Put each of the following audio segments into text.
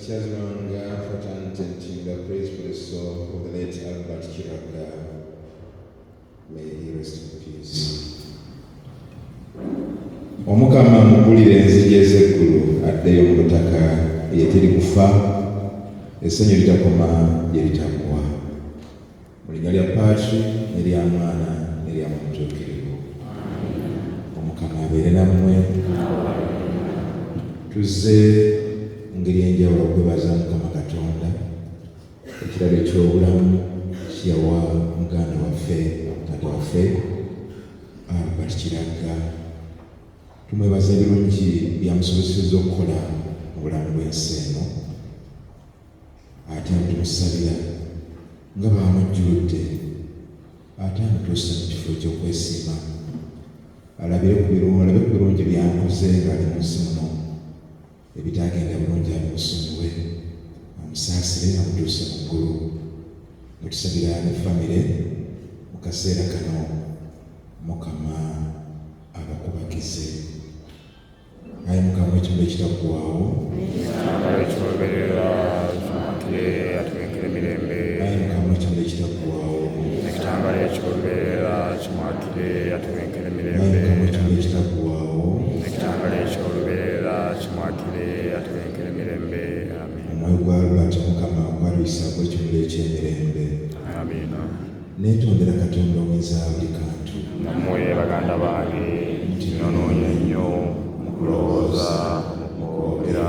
Chazwanga, Fraternity and Tinga, praise for the soul of the late Albert Chiraga. May he rest in peace. Omukama mugulire enzigi ez'eggulu addeyo mu butaka eyeteri kufa, essanyu litakoma gye litaggwa. Mu linnya lya Paatri n'erya Mwana n'erya Mutuukirivu. Omukama abeere nammwe. Tuzze ngeri enjawulo okwebaza Mukama Katonda ekirabo eky'obulamu kiyawa muganda waffe taata waffe Albert Chiraga. Tumwebaza ebirungi byamusobozesezza okukola mu bulamu bw'ensi eno, ate tumusabira nga bamujjuludde ate amutuusa mu kifo eky'okwesiima, alabe ku birungi byamukoze ng'ali mu nsi muno, ebitagenda bulungi abimusunguwe, amusaasire amutuuse mu ggulu. Mutusabira ne famire mu kaseera kano, Mukama abakubagize. Ayi Mukama ekimuli ekitaggwaawo, ekigoberera kimatire atuwenkere emirembe. Ayi Mukama ekimuli ekitaggwaawo, ekitambala ekigoberera kimatire atuwenkere emirembe. Ayi Mukama ekimuli ekitaggwaawo, ekitambala ekigoberera kimatire atuwenkere emirembe. Amen. Omwoyo gwa Albert Mukama gwalwisaako ekimuli eky'emirembe. Amiina. Neetondera Katonda omuyinza buli kantu. Nammwe baganda bange nyonoonye nnyo mu kulowooza, mu kwogera,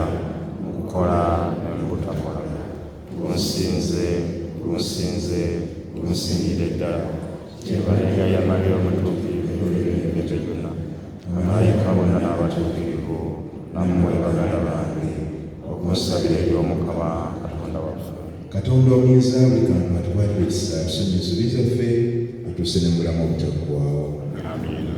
mu kukola ne mu butakola. Tunsinzire ddala. Kyebalenga yamalira omutuukirivu emirembe gyonna. Bamalayika bonna n'abatuukirivu, nammwe baganda bange okumusabira eri Omukama Katonda waffe. Katonda omuyinza buli kantu atukwatira ekisa, atusonyiwe ensobi zaffe, atuuse ne mu bulamu obutaggwaawo. Amiina.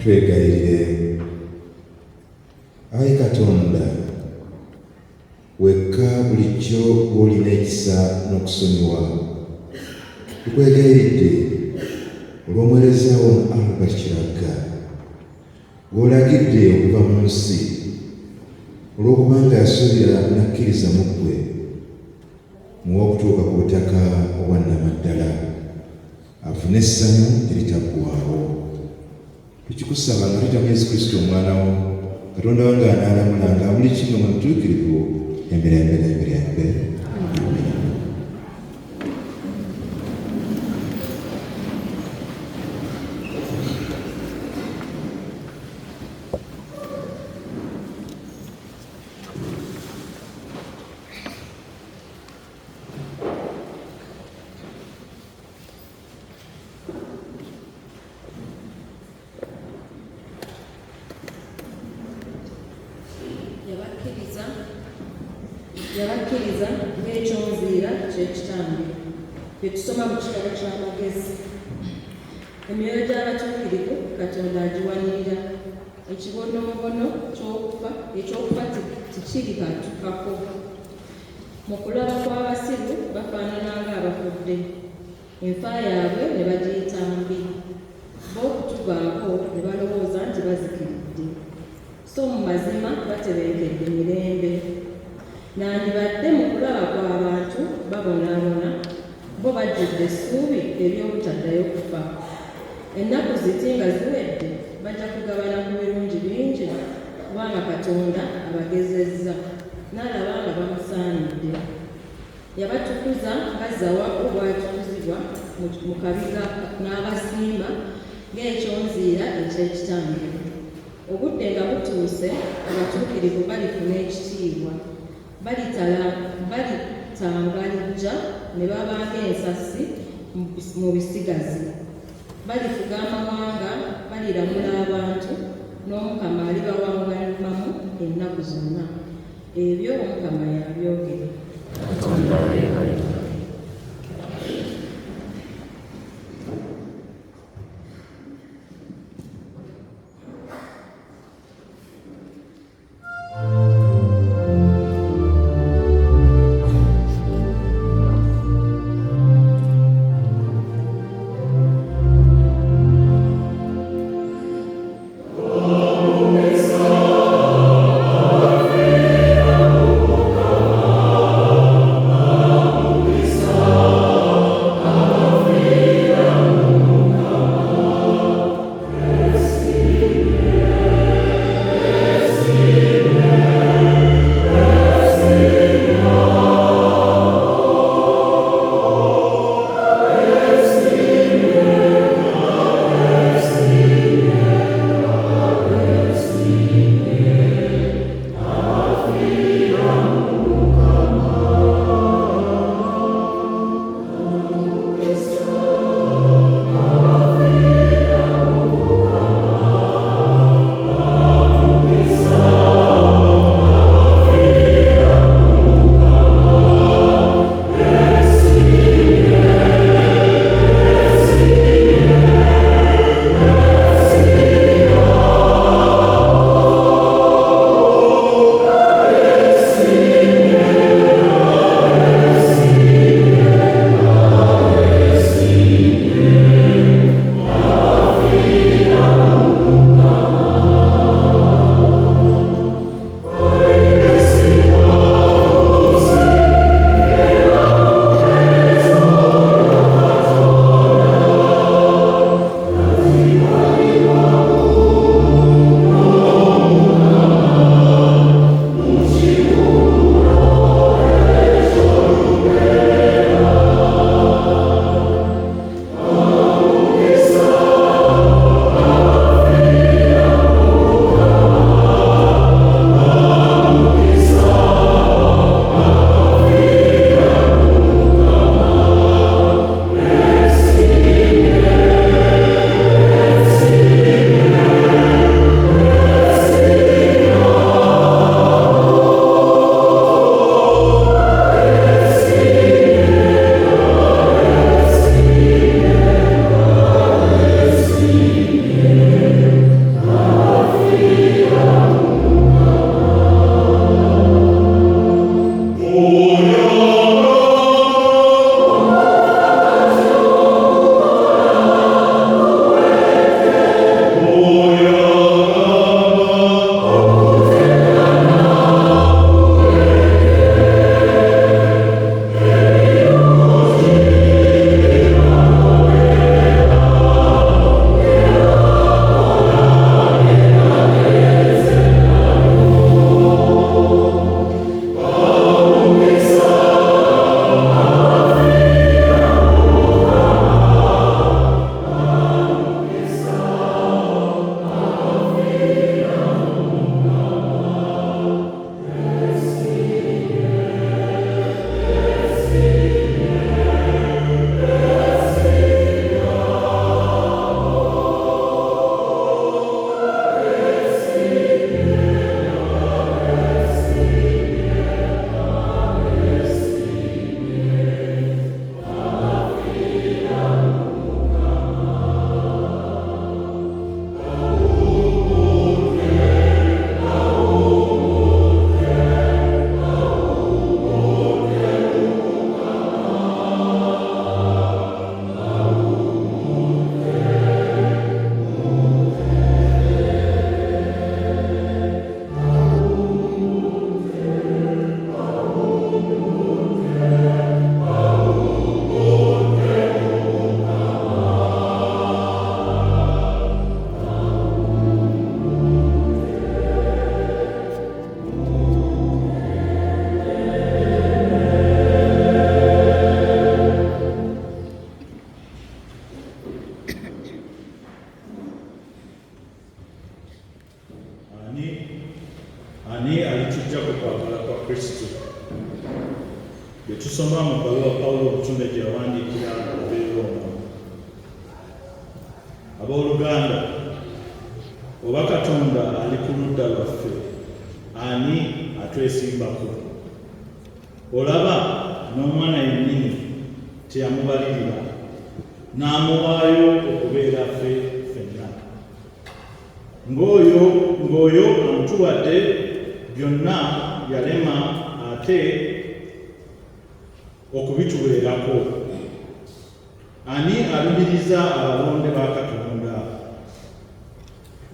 Twegayirire. Ayi Katonda, wekka bulijjo bw'olina ekisa n'okusonyiwa. Tukwegayiridde olw'omuweereza wo Albert Chiraga gw'olagidde okuva mu nsi, olw'okubanga yasuubira n'akkiriza mu ggwe, muwe okutuuka ku butaka obwannamaddala, afune essanyu eritaggwaawo. Tukikusaba nga tutya mu Yesu Kristo omwana wo, Katonda wange anaalamulanga buli kimu mu butuukirivu emirembe n'emirembe. Amen. ne bakkiriza ng'ekyonziira ky'ekitambi. Bye tusoma mu kitabo ky'Amagezi. Emyoyo gy'abatuukirivu Katonda agiwanirira. Ekibonoobono eky'okufa tikirikatukako. Mu kulaba kw'abasiru bafaanana ng'abafudde. Enfa yaabwe ne bagiyita mbi. Bo okutuvaako ne balowooza nti bazikiridde. So mu mazima batebenkedde mirembe. Nandibadde mu kulaba kw'abantu babonaabona, bo bajjudde essuubi ery'obutaddayo kufa. Ennaku ziti nga ziwedde bajja kugabana ku birungi bingi, kubanga Katonda abagezezza, n'alaba nga bamusaanidde. Yabatukuza nga Zawabu bw'atukuzibwa mu kabi n'abasimba ng'ekyonziira eky'ekitambi. Obudde nga butuuse, abatuukirivu balifuna ekitiibwa. Balitangalijja ne baba ng'ensasi mu bisigazi. Balifuga amawanga, baliramula abantu, n'Omukama alibawangalimamu ennaku zonna. Ebyo Omukama yabyogera. baluwa Pawulo obutume gye yawandiikira Abeerooma. Abooluganda, oba Katonda ali ku ludda lwaffe, ani atwesimbako? Olaba n'omwana yennyini teyamubalirira, n'amuwaayo okubeera ffe ffenna. Ng'oyo amutuwadde byonna yalema ate okubituweerako. Ani alumiriza abalonde ba Katonda?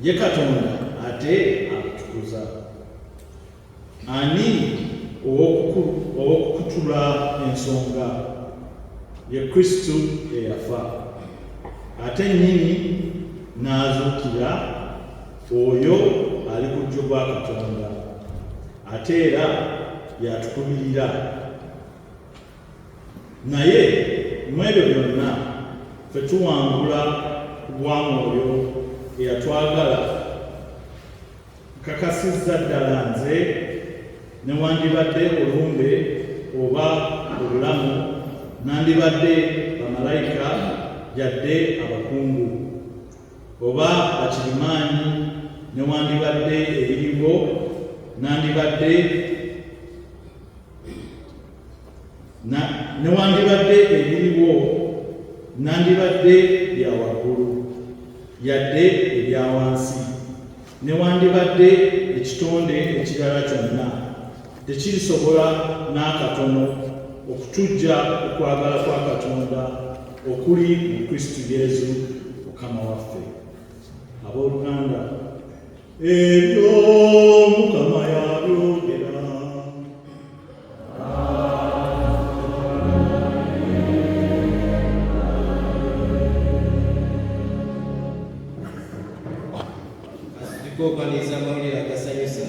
Ye Katonda ate akutukuza. Ani ow'okukutula ensonga? Ye Kristo eyafa, ate nnyini n'azuukira, oyo ali ku ddyo gwa Katonda, ate era yatukubirira. Naye mu ebyo byonna ffe tuwangula ku bwa Mwoyo eyatwagala. Nkakasizza ddala nze newandibadde olumbe oba obulamu, nandibadde bamalayika yadde abakungu, oba bakirimaanyi, newandibadde ebiriwo, nandibadde bya waggulu yadde ebya wansi, newandibadde ekitonde ekirala kyonna, tekirisobola n'akatono okutujja okwagala kwa Katonda okuli mu Kristo Yesu Mukama waffe. Abooluganda, ebyo Mukama yabyogera. Asitukookaniza amawulire agasanyusa.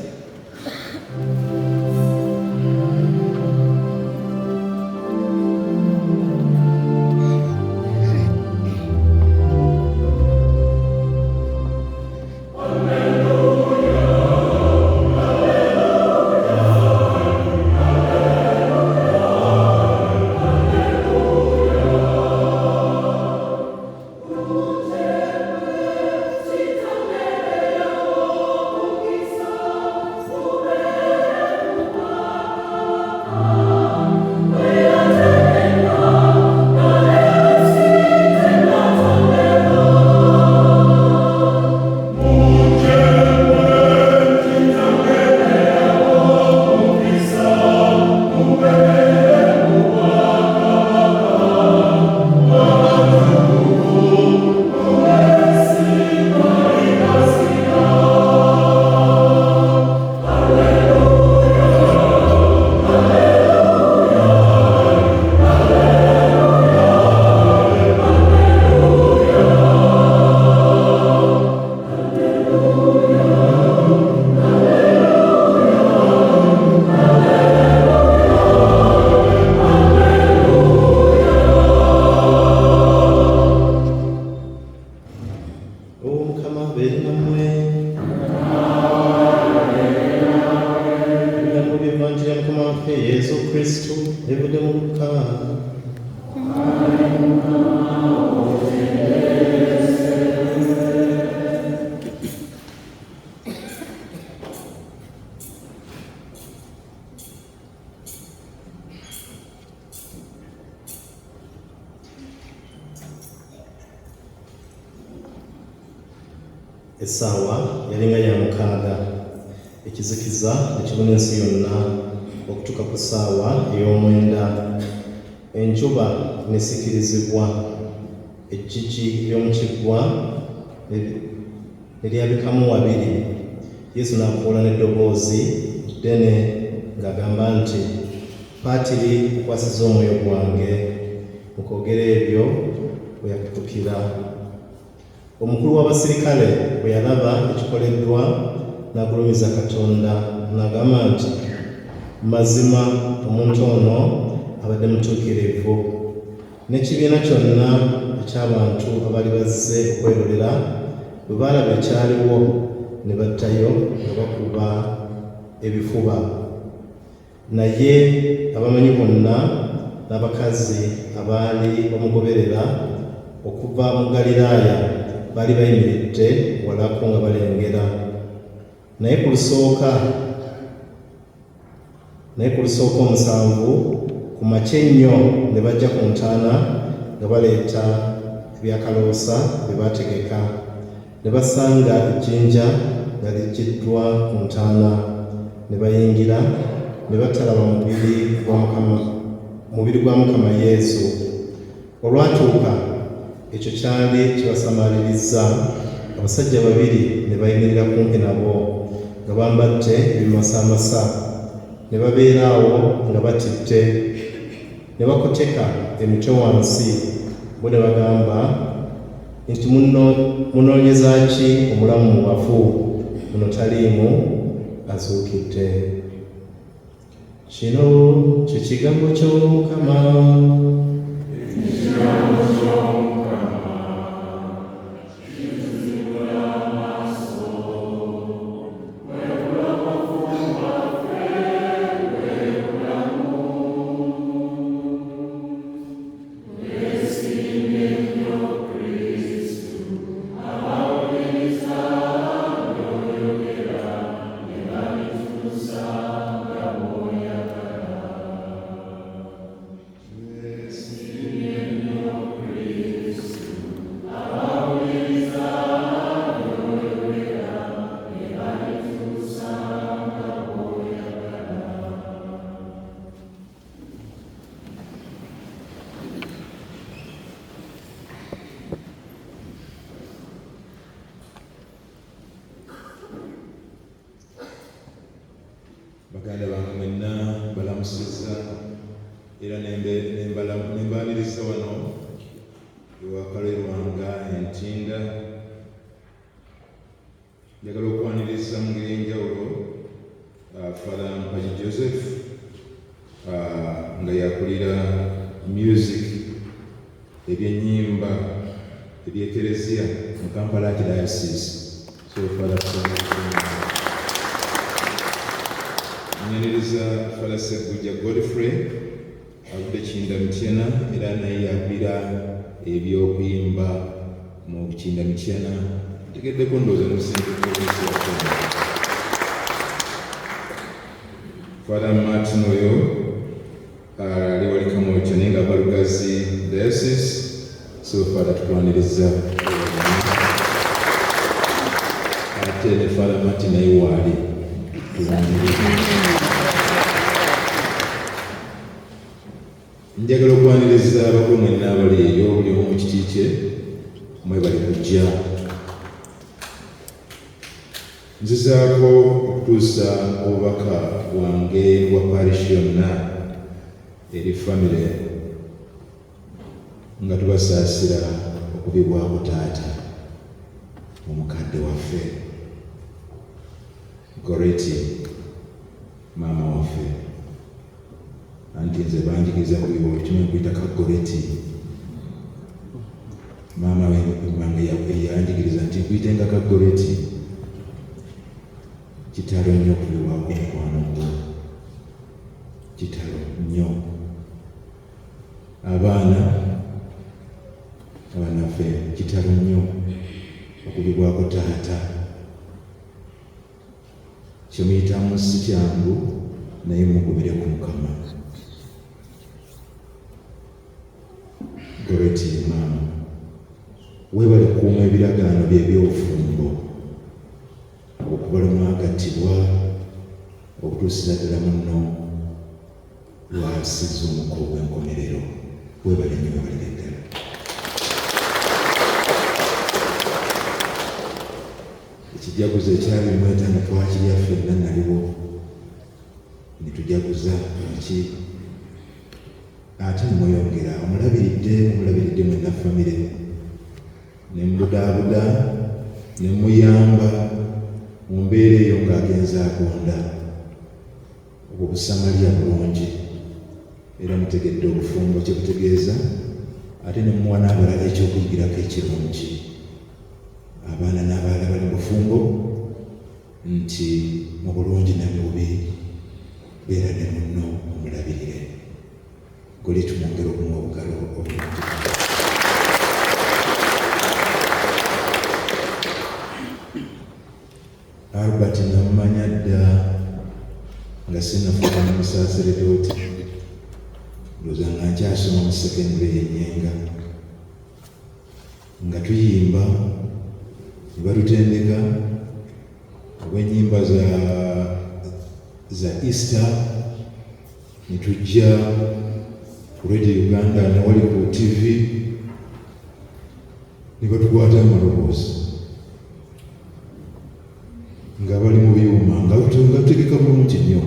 Essaawa yalinga ya 6, ekizikiza ekibuna ensi yonna okutuuka ku ssaawa ey'omwenda. Enjuba nesikirizibwa, eggigi ly'omu kiggwa ne lyabikamu wabiri. Yesu n'akoola n'eddoboozi ddene ng'agamba nti, "Paatiri nkwasiza omwoyo gwange." Mu kwogera ebyo bwe yakutukira. Omukulu w'abasirikale bwe yalaba ekikoleddwa n'agulumiza Katonda n'agamba nti, "Mazima omuntu ono abadde mutuukirivu." N'ekibiina kyonna eky'abantu abaali bazze okwerolera bwe baalaba ekyaliwo ne battayo nga bakuba ebifuba. Naye abamanyi bonna n'abakazi abaali bamugoberera okuva mu Galiraaya baali bayimiridde walako nga balengera. Naye ku lusooka omusanvu ku makya ennyo ne bajja ku ntaana nga baleeta ebyakaloosa bye baategeka. Ne basanga ejjinja nga liggyiddwa ku ntaana, ne bayingira ne batalaba mubiri gwa Mukama Yesu. Olwatuuka ekyo kyali kibasamalirizza, abasajja babiri ne bayimirira kumpi nabo nga bambadde ebimasamasa, ne babeera awo nga batitte, ne bakoteka emitwe wansi, bo ne bagamba nti munoonyeza ki omulamu mu bafu? Muno taliimu, azuukidde. Kino kye kigambo ky'Omukama. Baganda bange mwenna balamusizza era nembaliriza wano ewakalerwanga Entinda. Njagala okwaniriza mu ngeri enjawulo Father Mpaji Joseph nga yakulira music ebyennyimba eby'ekereziya mu Kampala Archdiocese. So Father Nyaniriza Father Segujja Godfrey avudde Kinda Mityana era naye yakulira eby'okuyimba mu Kinda Mityana. Ntegeddeko ndowooza mu Central Province ya Kenya. Father Martin oyo ali wali Kamwokya naye nga Balugazi Diocese. So Father tukwaniriza ate ne Father Martin naye waali njagala okwaniriza abakulu mwenna abali eyo buli omu mu kiti kye mwebali kujja. Nzizaako okutuusa obubaka bwange bwa parish yonna eri famire nga tubasaasira okubibwako taata omukadde waffe Goreti maama waffe. Anti nze banjigiriza kuyiwa kimu nkuyita Kagoreti. Maama wange yanjigiriza nti nkuyitenga Kagoreti. Kitalo nnyo okubiwako mukwano gwo, kitalo nnyo. Abaana ffe kitalo nnyo okubibwako taata. Kyemuyitamu si kyangu naye mugubire ku Mukama. Goreti maama, weebale kuuma ebiragaano by'ebyobufumbo okubala mwagattibwa okutuusira ddala muno lwasizza omukolo gw'enkomerero. Weebale nnyo, weebalire ddala. Ekijaguzo ekyali mwetaana twakirya ffenna naliwo ne tujaguza ki ate mweyongera omulabiridde mwenna famire ne mbudaabuda ne muyamba mu mbeera eyo ng'agenza agonda obwo busamaliya bulungi era mutegedde obufumbo kye butegeeza ate ne mumuwa n'abalala ekyokuyigirako ekirungi. Abaana n'abalala bali mu bufumbo nti mu bulungi ne mu bubi beera ne munno omulabirire. gole tumwongere okumuwa obugalo obulungi. Albert namumanya dda nga sinnafuuka mu Musaaseredooti, ndowooza nga nkyasoma mu sekendule y'Ennyenga, nga tuyimba ne batutendeka olw'ennyimba za Easter, ne tujja ku Radio Uganda ne wali ku TV ne batukwata amaloboozi nga bali mu byuma nga tutegeka bulungi nnyo.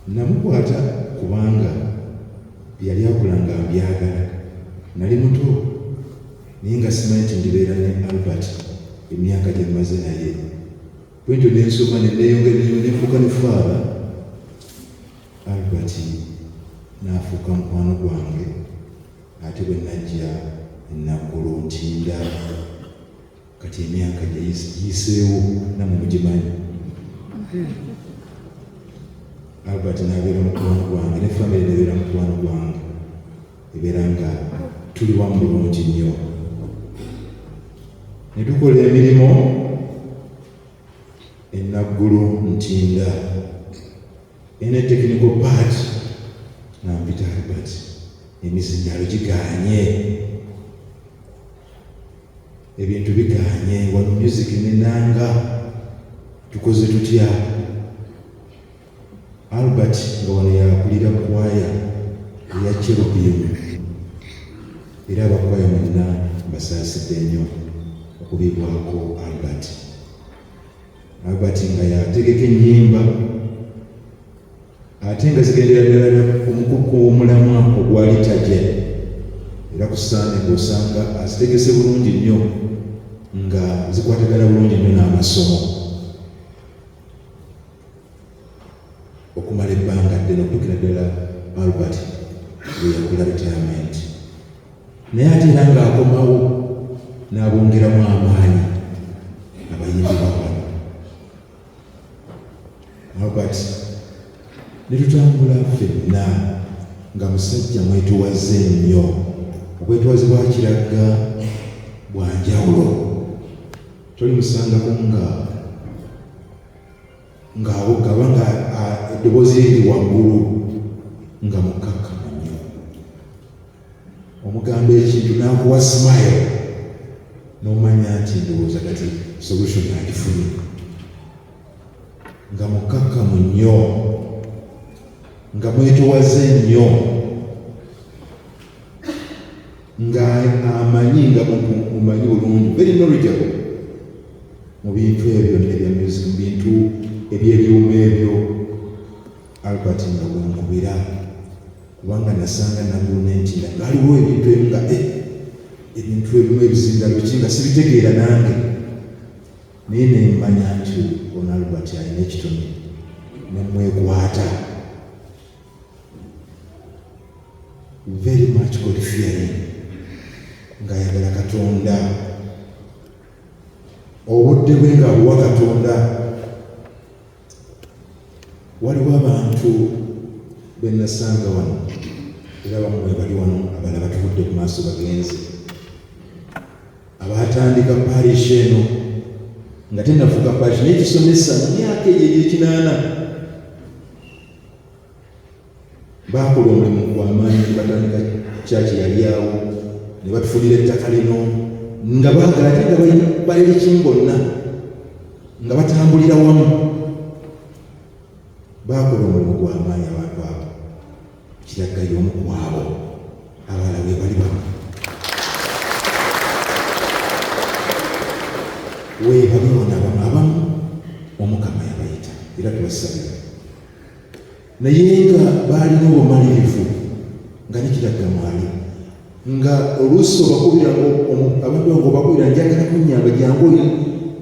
Namukwata kubanga yali akola nga mbyagala, nali muto naye nga simanyi nti ndibeera ne Albert emyaka gye mmaze naye. Bwentyo nensoma neneyongera nenfuuka ne faaba. Albert n'afuuka mukwano gwange, ate bwe najja Naggulu Ntinda, kati emyaka giyiseewo namwe mugimanyi. Albert n'abeera mukwano gwange ne famire nebeera mukwano gwange, ebeera nga tuli wamu bulungi nnyo. Ne tukola emirimu e Naggulu Ntinda, ene technical part nampita Albert, emizindaalo gigaanye, ebintu bigaanye, wano music nenanga tukoze tutya. Albert nga wano yakulira kwaya eya Cherubim, era abakwaya mwenna mbasaasidde nnyo okubibwako Albert. Albert nga yategeka ennyimba ate nga zigendera ddala omukuku omulamwa ogwali tajja, era ku Sande ng'osanga azitegese bulungi nnyo nga zikwatagana bulungi nnyo n'amasomo. Okumala ebbanga ddene okutuukira ddala Albert bwe yakola retirement, naye ate era ng'akomawo n'abongeramu amaanyi abayimbi bawano. Albert ne tutambula ffenna nga musajja mwetuwaze nnyo, obwetwaze bwa kiragga bwa njawulo. Tolimusangako ng'awogaba nga eddoboozi liri waggulu nga mukkakkamu nnyo. Omugamba ekintu n'akuwa smile n'omanya nti ndowooza kati solution agifunye, nga mukkakkamu nnyo, nga mwetowaze nnyo, nga amanyi nga mumanyi bulungi, very knowledgeable mu bintu ebyo ebya music, mu bintu eby'ebyuma ebyo. Albert nga bwenkubira, kubanga nasanga Naggulu Ntinda ng'aliwo ebintu ebimu nga ebintu ebimu ebizinga biki nga sibitegeera nange, naye nemmanya nti ono Albert alina ekitone, nemwekwata. Very much God fearing, ng'ayagala Katonda, obudde bwe ng'abuwa Katonda. Waliwo abantu be nasanga wano, era bamwe bali wano, abalala batuvudde ku maaso bagenzi, abatandika parish eno nga tennafuuka parish naye kisomesa mu myaka egyo egy'ekinaana. Baakola omulimu gw'amaanyi ne batandika kyaki yali awo, ne batufunira ettaka lino nga baagala ate nga balina kimu bonna nga batambulira wamu. Baakola omulimu gw'amaanyi abantu abo, kiragga y'omu ku abo, abalala bwe bali bamu. Weebali wano abamu Omukama yabayita, era tubasabira. Naye nga baalina obumalirivu nga nekiragga mwali, nga oluusi obakubira abantu abo obakubira njagala kunnyamba jangu oyo,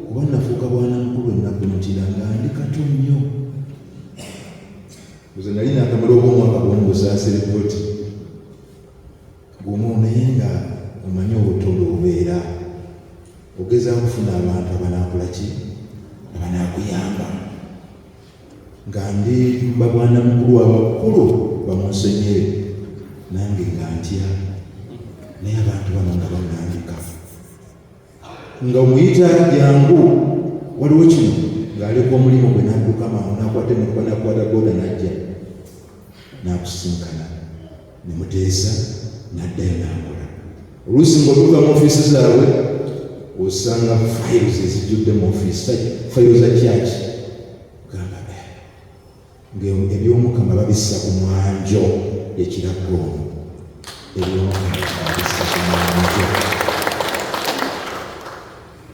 kuba nafuuka bwana mukulu Naggulu Ntinda nga ndi kato nnyo. Nze nali naakamala obw'omwaka bw'omu Busaaseredooti gumu, naye nga omanyi obutondo obubeera, ogezaako kufuna abantu abanaakola ki, abanaakuyamba. Nga ndi mbabwana mukulu abakulu bamunsonyere nange nga ntya naye abantu bano nga bamwandika nga omuyita jangu waliwo kino ng'aleka omulimu gwe n'adduka mangu n'akwata emikuba n'akwata goda n'ajja n'akusinkana ne muteesa n'addayo n'akola. Oluusi ng'otuuka mu ofiisi zaabwe osanga files ezijjudde mu ofiisi, files za kyaki gamba ng'ebyomukama babissa ku mwanjo ekiraggo ebyomukama babissa ku mwanjo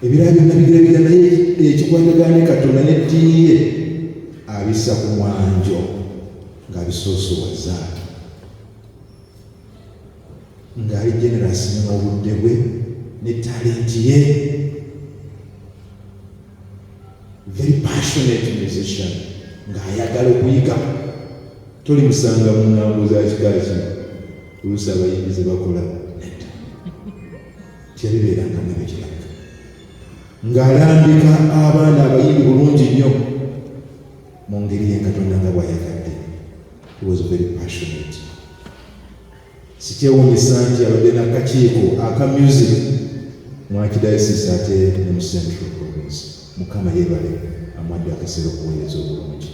ebirala byonna bigirabira naye ekikwatagana ne Katonda n'eddiini ye abissa ku mwanjo ng'abisoosowaza ng'ali generous n'obudde bwe ne talenti ye. Very passionate musician ng'ayagala okuyiga. Tolimusanga mu ngambo za kika kino oluusi abayimbi ze bakola nedda tyabibeerangamu ebikiraga ng'alambika abaana abayimbi bulungi nnyo mu ngeri ye Katonda nga bw'ayagadde. He was very passionate. Sikyewuunyisa nti abadde n'akakiiko aka music mwakidayosisi ate ne mu Central Province. Mukama yeebale amwadde akaseera okuweereza obulungi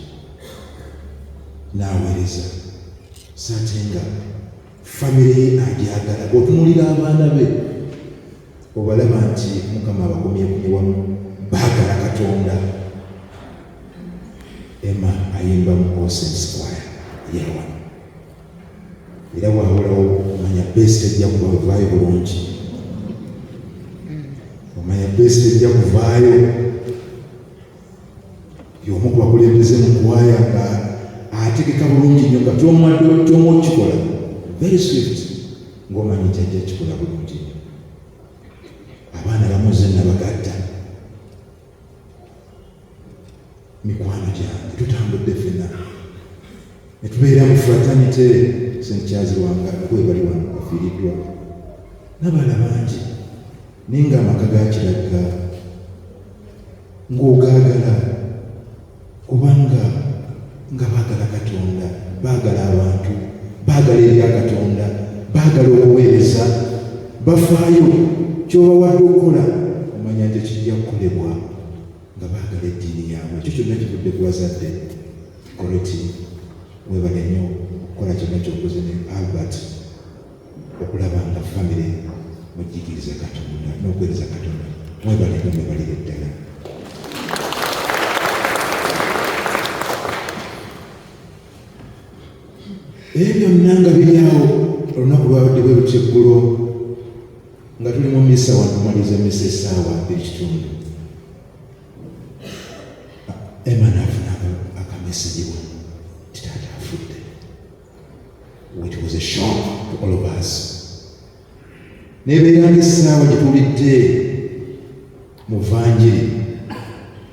n'aweereza sate nga famire ye agyagala. Bw'otunuulira abaana be obalaba nti Mukama abakomyekomye wamu baagala Katonda. Emma ayimba mu Oceans Choir yewa era bw'awolawo omanya best ejja kuvaayo bulungi, omanya best ejja kuvaayo y'omu ku bakulembeze mu kwaya nga ategeka bulungi nnyo nga ky'omwadde ky'omukikola very swift ng'omanyi nti ajja kikola bulungi. Abaana bamuze nabagatta mikwano gyange tutambudde ffenna ne tubeera mu fraternity St. Charles Lwanga kwebali wano afiiriddwa n'abaana bangi naye ng'amaka gakiragga ng'ogaagala kubanga nga baagala Katonda, baagala abantu, baagala ebya Katonda, baagala okuweereza, bafaayo ky'obawadde okukola omanya nti kijja kukolebwa nga baagala eddiini yaabwe. Ekyo kyonna kivudde ku bazadde. Koreti weebale nnyo okukola kyonna ky'okoze ne Albert okulaba nga famire mujjigiriza Katonda n'okuweereza Katonda. Mwebale nnyo, mwebalire ddala. Ebyo byonna nga biri awo olunaku lwabadde bwe lutya eggulo nga tuli mu misa wano kumaliza misa essaawa 2:30. Emma n'afuna akamesegi wano ti taata afudde. It was a shock to all of us. N'ebeera ng'essaawa gye tulidde mu Vanjiri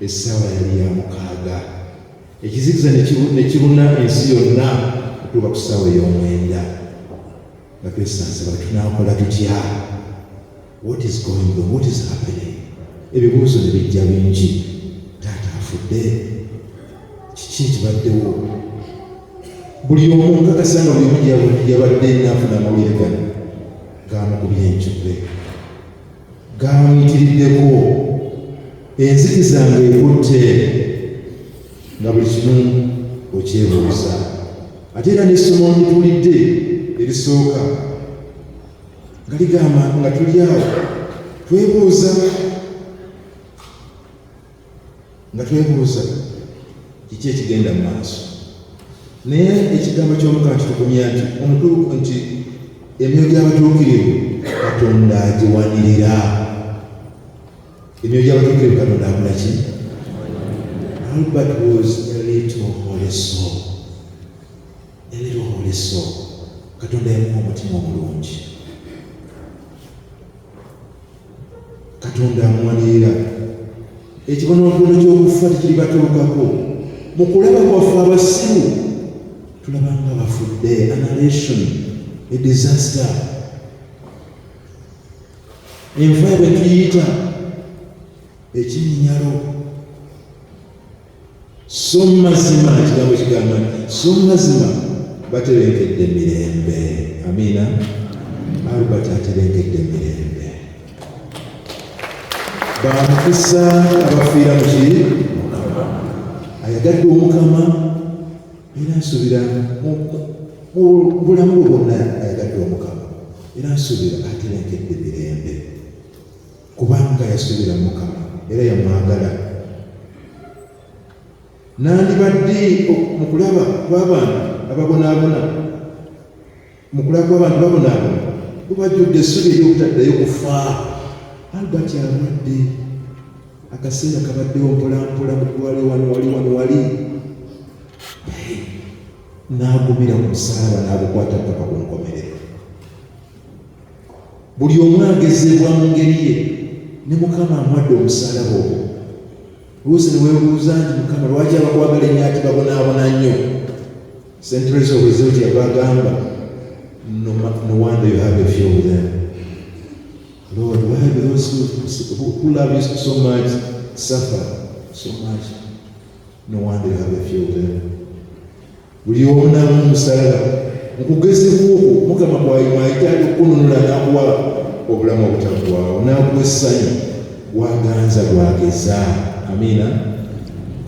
essaawa yali ya 6. Ekizikiza ne kiruna ensi yonna okutuuka ku ssaawa ey'omwenda nga twesansaba tunaakola tutya? What is going on? What is happening? Ebibuuzo ne bijja bingi. Taata afudde, kiki ekibaddewo? Buli omu nkakasa nga buli omu yabadde n'afuna amawulire gano gaamukubya enkyupe, gaamuyitiriddeko, enzikiza ng'ekutte nga buli kimu okyebuuza. Ate era n'essomo litulidde erisooka nga ligamba nga tuli awo twebuuza kiki ekigenda mu maaso. Naye ekigambo ky'Omukama kitukumya nti emyoyo gy'abatuukirivu Katonda agiwanirira. Emyoyo gy'abatuukirivu Katonda akola ki? Albert was a little holy soul. A little holy soul. Katonda yamuwa omutima omulungi. Katonda amuwanirira. Ekibonerezo ky'okufa tekiribatuukako. Mu kulaba kwaffe abasiru tulaba nga bafudde. Annihilation, a disaster. Enfa bwe tuyita ekinyinyalo. So mazima ekigambo kigamba nti so mazima batebenkedde emirembe. Amiina. Albert atebenkedde emirembe. Bamukisa abafiira mu kiri ayagadde Omukama era nsuubira mu bulamu bwe bwonna ayagadde Omukama era nsuubira atebenkedde emirembe kubanga yasuubira mu Mukama era yamwagala. Nandibadde mu kulaba kw'abantu ababonaabona, mu kulaba kw'abantu babonaabona kubajjudde essubi ery'obutaddayo kufa. Albert alwadde, akaseera kabaddewo mpolampola mu ddwaliro wali n'agumira ku musalaba n'agukwata ppaka ku nkomerero. Buli omu agezebwa mu ngeri ye ne Mukama amuwadde omusalaba ogwo. Oluusi ne weebuuza nti Mukama lwaki abakwagala ennyo ati babonaabona nnyo? St. Teresa of Lisieux yabagamba, no wonder you have a few of them. Lord, why do those who love you so much suffer so much? No wonder you have a few of them. Buli omu n'amu musalaba mu kugezebwa okwo Mukama bw'ayitaali okukununula n'akuwa obulamu obutaggwaawo n'akuwa essanyu. Gwaganza gwageza. Amiina.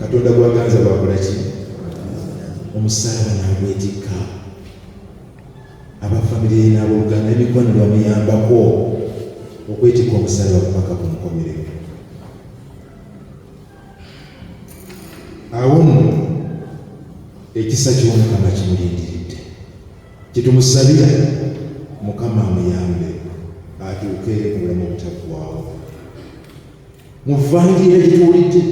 Katonda gwaganza gwakola ki? Omusalaba n'agwetikka. Abafamire n'abooluganda n'emikwano bamuyambako okwetikka omusalaba kupaka ku nkomerero. Awo nno ekisa ky'Omukama kimulindiridde. Kitumusabira Mukama amuyambe atuuke ku bulamu obutaggwaawo. Mu vvanjira gye tuwulidde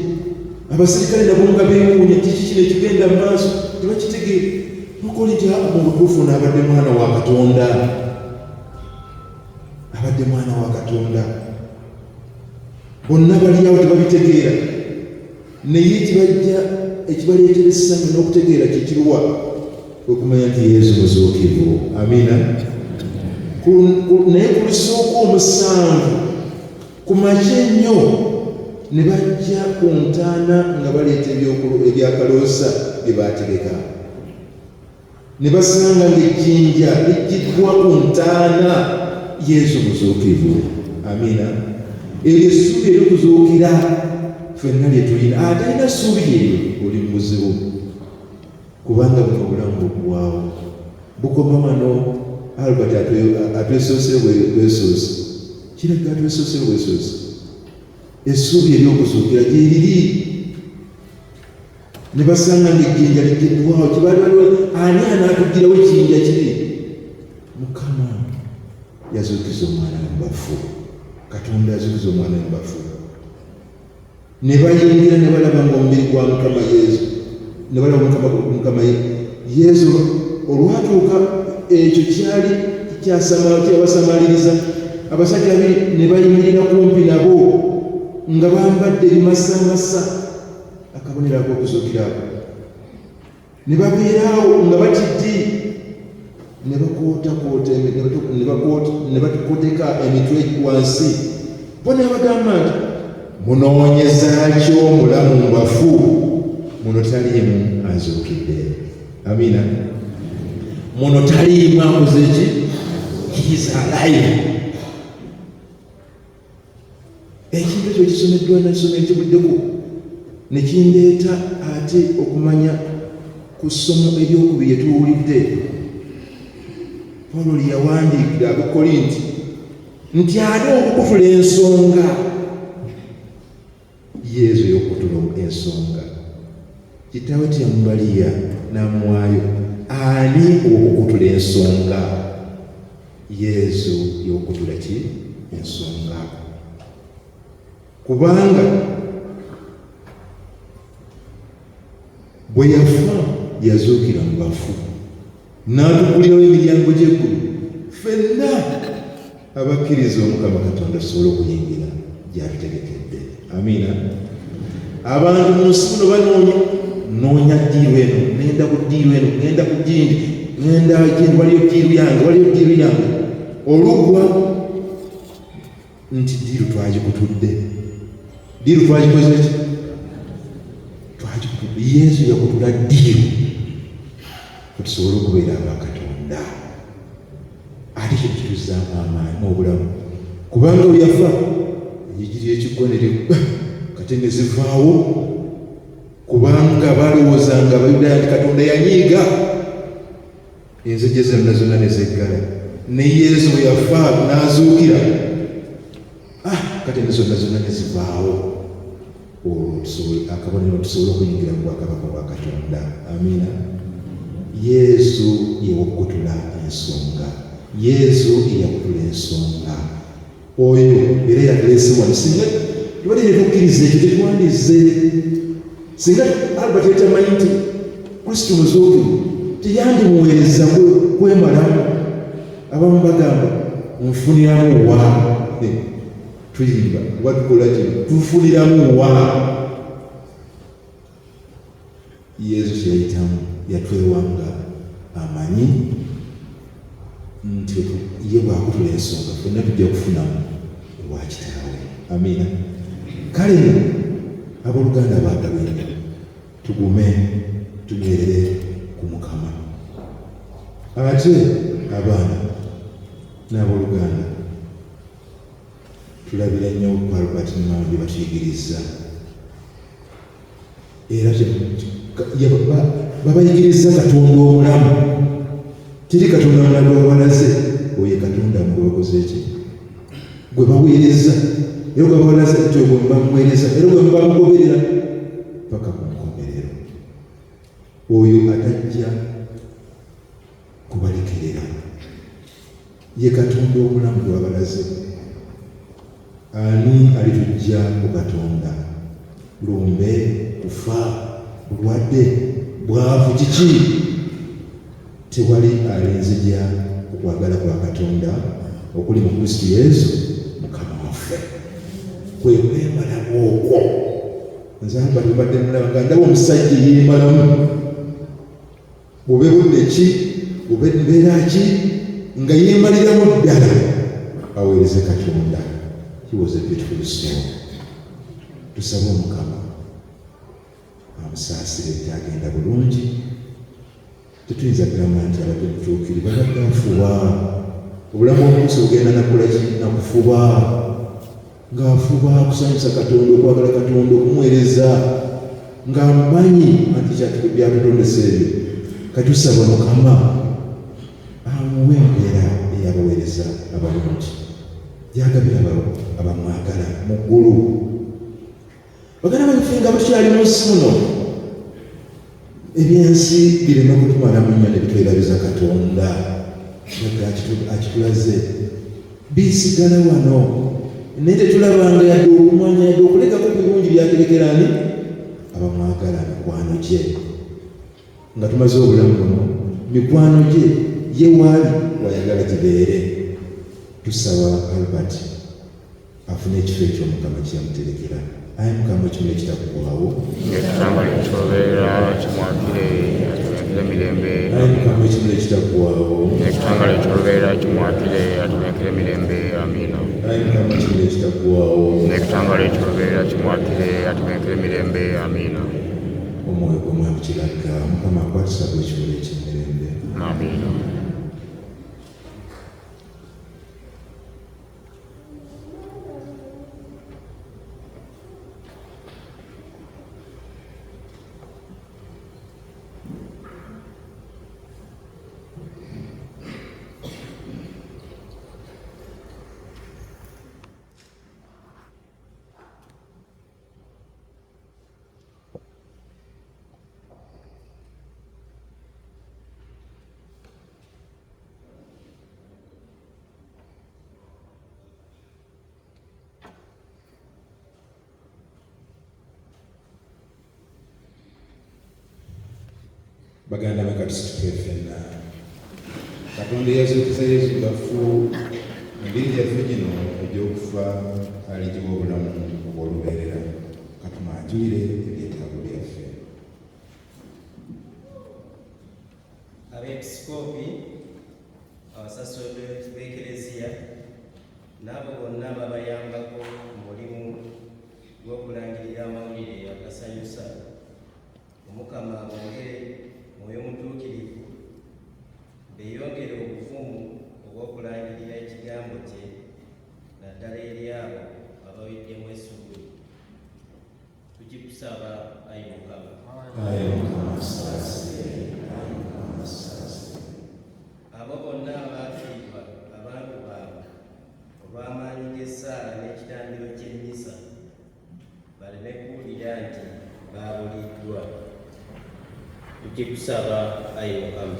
abaserikale nabo nga beewuunya kiki kino ekigenda mu maaso tebakitegeera. Mukoli nti mu butuufu n'abadde mwana wa Katonda. Abadde mwana wa Katonda. Bonna bali awo tebabitegeera. Naye ekibaleetera essanyu n'okutegeera kyekiruwa okumanya nti Yesu muzuukivu. Amiina. Naye ku lusooka omusanvu ku makya ennyo ne bajja ku ntaana nga baleeta ebyakaloosa bye baategeka. Ne basanga ng'ejjinja lijjiddwa ku ntaana. Yesu muzuukivu. Amiina. Eryo essuubi ery'okuzuukira ffenna lye tulina. Atalina ssuubi eryo oli mu buzibu kubanga buno obulamu buggwaawo. Bukoma wano Albert atwesooseyo bwesoose. Kiraga atwesooseyo bwesoose. Essuubi ery'okuzuukira gye liri. Ne basanga ng'ejjinja lijjiddwawo. Kibaali waliwo ani anaatuggirawo ekiyinja kiri? Mukama yazuukiza omwana we mu bafu. Katonda yazuukiza omwana we mu bafu. Ne bayingira ne balaba ng'omubiri gwa Mukama Yesu, ne balaba Mukama Yesu olwatuuka ekyo kyali kyabasamaliriza. Abasajja babiri ne bayimirira kumpi nabo nga bambadde ebimasamasa akabonero ak'okuzuukira ako. Ne babeeraawo nga batidde ne batukoteka emitwe wansi. Bo ne bagamba nti munoonyeza ki omulamu mu bafu? Muno taliimu azuukidde. Amiina. Muno taliimu akoze ki? He is alive. Ekintu ekyo kisomeddwa n'essomo ekibuddeko ne kindeeta ate okumanya ku ssomo eryokubiri lye tuwulidde. Pawulo lye yawandiikira Abakolinti nti ani okukutula ensonga? Yesu y'okukutula ensonga. Kitaawe teyamubaliya n'amuwaayo. Ani okukutula ensonga? Yesu y'okukutula ki? Ensonga. Kubanga bwe yafa yazuukira mu bafu n'atukulirawo emiryango gy'eggulu. Ffenna abakkiriza Omukama Katonda asobole okuyingira gy'atutegekedde. Amiina. Abantu mu nsi muno banoonya ddiiru eno, ngenda ku ddiiru eno, ngenda ku gindi, ngenda gindi, waliyo ddiiru yange. Olugwa nti ddiiru twagikutudde. Ddiiru twagikoze ki? Twagikutudde. Yesu yakutula ddiiru. tusobole okubeera aba Katonda ate kyo kituzaamu amaanyi mu bulamu, kubanga bwe yafa yigiri ekigonere kati ne zivaawo, kubanga balowoozanga Abayudaaya nti Katonda yanyiiga, enzege zonna ne zeggala. Ne Yesu bwe yafa n'azuukira, kati ne zonna ne zivaawo. Olwo akabonero tusobole okuyingira mu bwakabaka bwa Katonda. Amiina. Yesu yewakutula ensonga, Yesu yeyakutula ensonga. Oyo era yatuleese wano. Singa tubadde ne tukkiriza ekyo tetwandize. Singa Albert yatamanyi nti Kristo muzuukiru teyandimuweereza kwemalamu. Abamu bagamba nfuniramu wa, tuyimba oba tukola kino tufuniramu wa. Yesu kyeyayitamu yatwewanga amanyi nti ye bwakutula ensonga ffenna tujja kufunamu ewa Kitaawe. Amiina. Kale abooluganda baagalwa, tugume tunywerere ku Mukama. Ate abaana n'abooluganda tulabira nnyo ku Albert Mao bye batuyigiriza, era babayigiriza Katonda omulamu. Teri Katonda omulamu gwe babalaze, oyo Katonda gwe bakoze eki, gwe baweereza, era gwe babalaze ekyo gwe bamuweereza, era gwe bamugoberera paka ku nkomerero. Oyo atajja kubalekerera, ye Katonda omulamu gwe babalaze. Ani alitujja ku Katonda? Lumbe, kufa, bulwadde, bwavu, kiki? Tewali alinzija okwagala kwa Katonda okuli mu Kristo Yesu Mukama waffe. Kwe kwemalamu okwo. Nze Albert mbadde mulaba nga ndaba omusajja yeemalamu, bube budde ki, bube mbeera ki, nga yeemaliramu ddala aweereze Katonda. He was a beautiful soul. Tusabe Omukama amusaasire byagenda bulungi. Tetuyinza kugamba nti abadde mutuukiri, babadde afuba. Obulamu bw'omunsi bugenda nakola ki? Nakufuba. Ng'afuba kusanyusa Katonda, okwagala Katonda, okumuweereza, ng'amanyi anti byatutondesa ebyo. Kati tusaba Mukama amuwe embeera ey'abaweereza abalungi, gy'agabira abamwagala mu ggulu. Baganda baffe nga tukyali mu nsi muno, ebyensi birema kutumalamu nnyo ne bitwerabiza Katonda akitulaze. Bisigala wano naye tetulabanga yadde okumanya, yadde okulekako birungi byaterekerani abamwagala, mikwano gye. Nga tumaze obulamu buno, mikwano gye ye waali wayagala gibeere. Tusaba Albert afune ekifo ekyo Mukama kyamuterekera. Ayi Mukama ekimu ekitaggwaawo, ekitambala ekyobeera kimwakire atunenkere emirembe. ayi Mukama ekimu ekitaggwaawo, ekitambala ekyobeera kimwakire atunenkere emirembe. Amiina. ayi Mukama ekimu ekitaggwaawo, ekitambala ekyobeera kimwakire atunenkere emirembe. Amiina. omwoyo gw'omwamu kiraga. Mukama akwatisa ku ekifo eky'emirembe. Amiina. Baganda be katusituke ffenna. Katonda eyazuukiza Yesu bafu, engeri yaffe gino egy'okufa aligiwa obulamu obw'olubeerera. Katumwanjulire ebyetaago byaffe. Abeepisikoopi, abasaserdoti b'Eklezia n'abo bonna babayambako mu mulimu gw'okulangirira amawulire agasanyusa, Omukama bongere mwoyo mutuukirivu beeyongere obuvumu obw'okulangirira ekigambo kye naddala eri abo abaweddemu essuubi. Tukikusaba Ayi Mukama. Abo bonna abaafiirwa abantu baabwe olw'amaanyi g'essaala n'ekitambiro ky'emmisa baleme kuwulira nti baabuliddwa. Tukikusaba Ayi Mukama.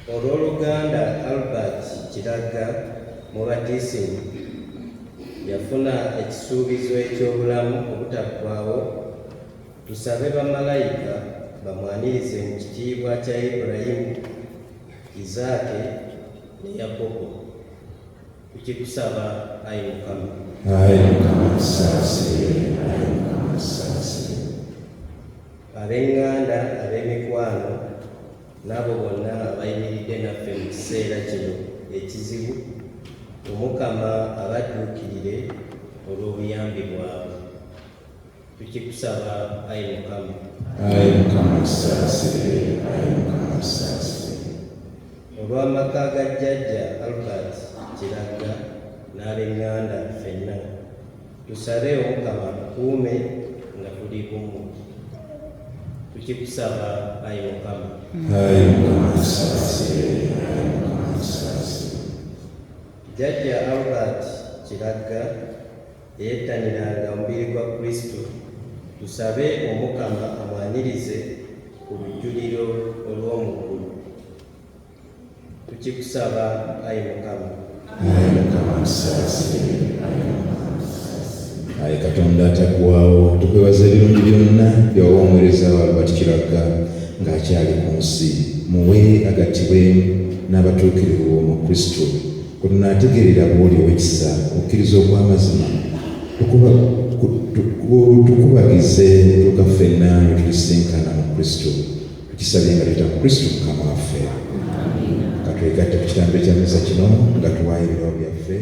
Olw'oluganda Albert Kiragga Mubatiisimu yafuna ekisuubizo eky'obulamu obutaggwaawo, tusabe bamalayika bamwanirize mu kitiibwa kya Ibulayimu, Izaake ne Yakobo. Tukikusaba Ayi Mukama. Ab'eŋŋanda, ab'emikwano n'abo bonna abayimiridde naffe mu kiseera kino ekizibu, Omukama abadduukirire olw'obuyambi bwabwe. Tukikusaba Ayi Mukama. Olw'amaka ga Jjajja Albert Kiragga n'ab'eŋŋanda ffenna, tusabe Omukama tukuume nga tuli bumu. Tukikusaba Ayi Mukama. Jjajja Albert Kiragga eyettaniranga omubiri gwa Kristo, tusabe Omukama amwanirize ku lujjuliro olw'omuggulu. Tukikusaba Ayi Mukama. Ayi Katonda ataggwaawo, tukwebaza ebirungi byonna byawa omuweereza wa Albert Kiragga ng'akyali ku nsi. Muwe agattibwemu n'abatuukirivu mu Kristo, kwe tunaategeerera bw'oli ow'ekisa, okkiriza okw'amazima, tukubagize tuuka ffenna lwe tulisinkana mu Kristo. Tukisabye nga tuyita mu Kristo Mukama waffe. Katwegatte ku kitambiro kya mmisa kino nga tuwaayo ebirabo byaffe,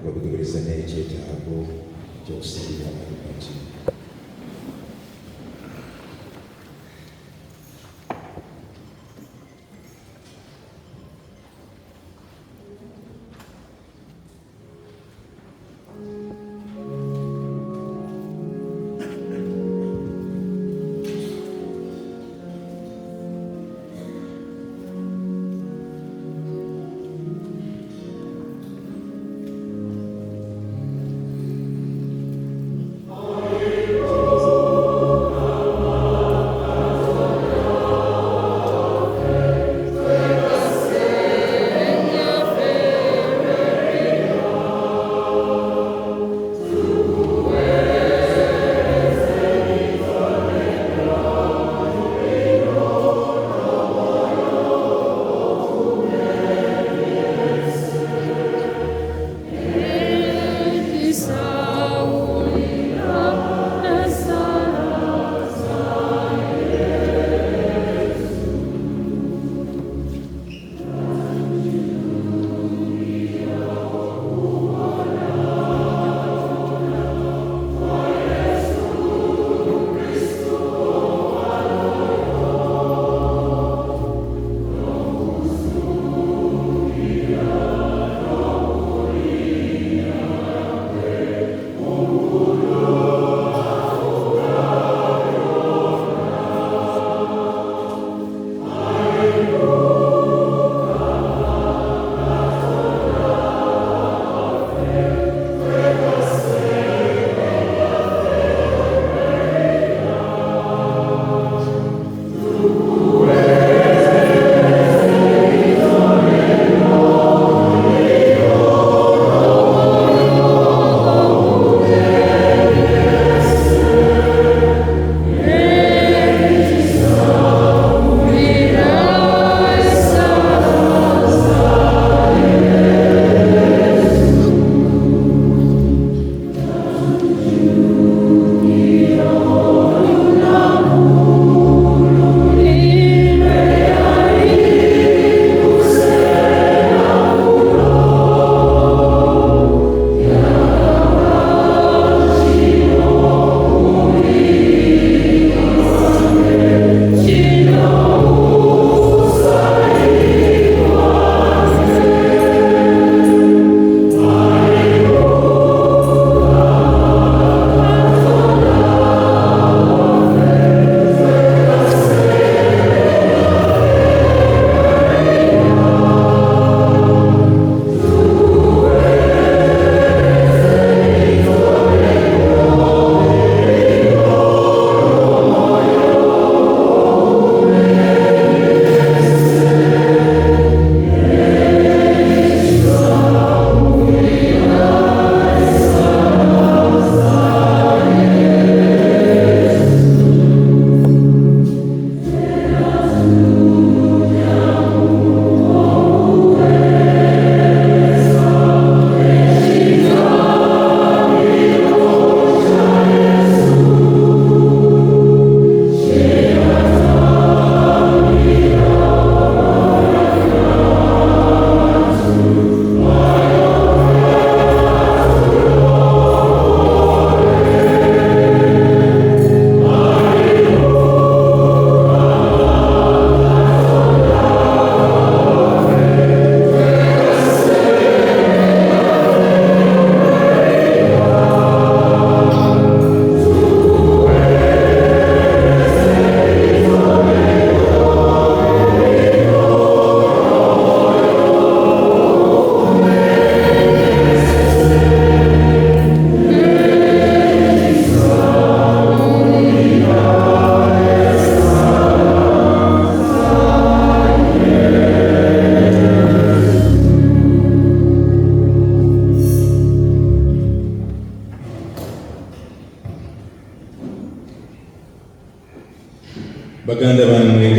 nga bigobereza n'ekyetaago ky'okusabira Albert. Alleluia.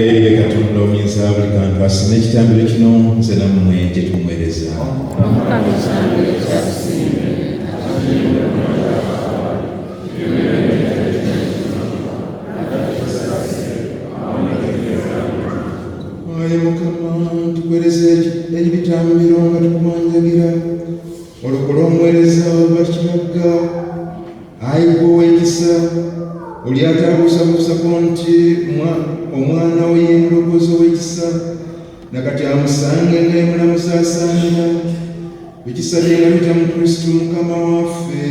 tuweerere Katonda omuyinza wa buli kantu asime ekitambiro kino nze nammwe gye tumuweereza. Ayi Mukama, tukuweereza ebitambiro nga tukumanjagira olukola omuweereza bakiragga. Ayi gwe ow'ekisa, oli ataabuusabuusako nti omwana we ye mulokozi ow'ekisa, nakati amusange nga ye mulamusaasaanira. Ekisabye nga bita mu Kristo Mukama waffe.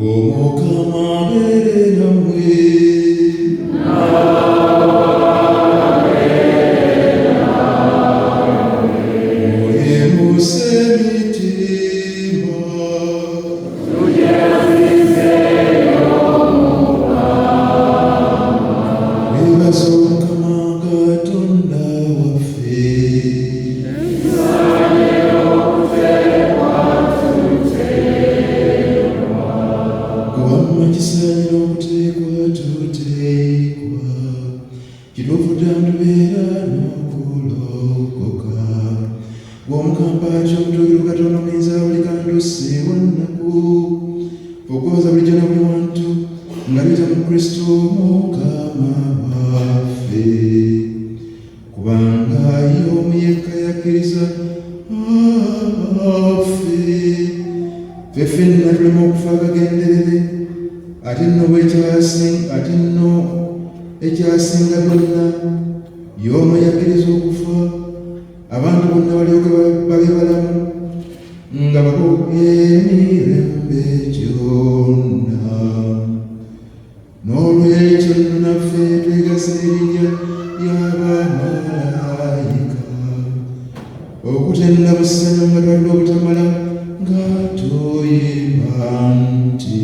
Omukama abeere nammwe. Mwemuse emitima. Weebaze Omukama Katonda waffe. Kubanga kisaanira okuteekwa tuteekwa, kituufu tantubeera n'okulokoka. Gw'omukampaati omutuukirivu Katonda omuyinza wa buli kantu ssebo nnaku, okwoza bulijjo na buli wantu nga bita mu Kristo Mukama waffe. Kubanga ye omu yekka yakkiriza affe, ffe ffenna tulema okufa akagenderere, ate nno ekyasinga byonna ye omu yakkiriza okufa, abantu bonna balyoke babe balamu nga bakoke emirembe gyonna. N'olwekyo nno naffe twegasa erinnya ly'abamalayika okutenda bussanyu nga twalina obutamala nga tuyimba nti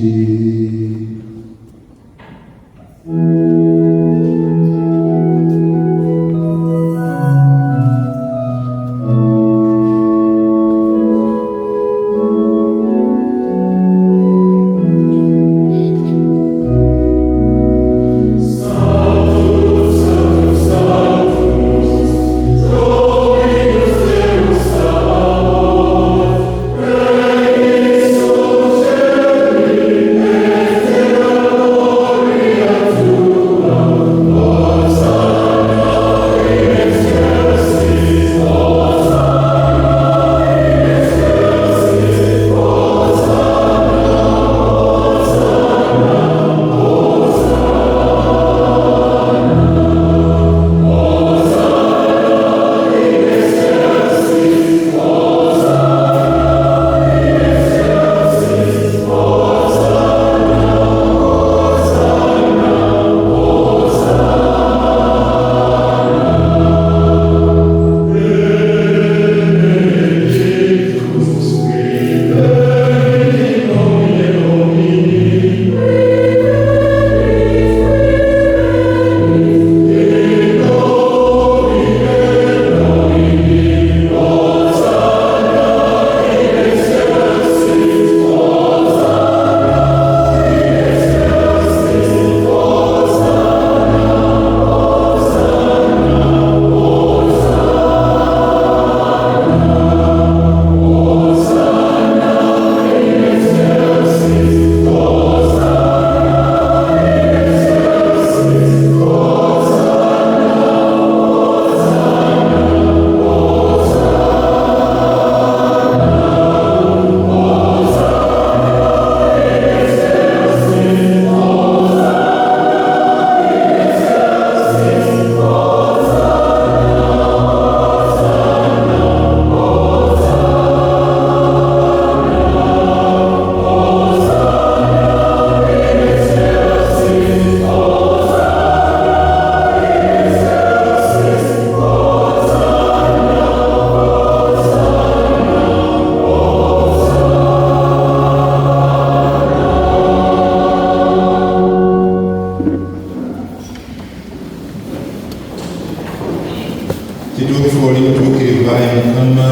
kituufu oli mutuukirivu Ayi Mukama,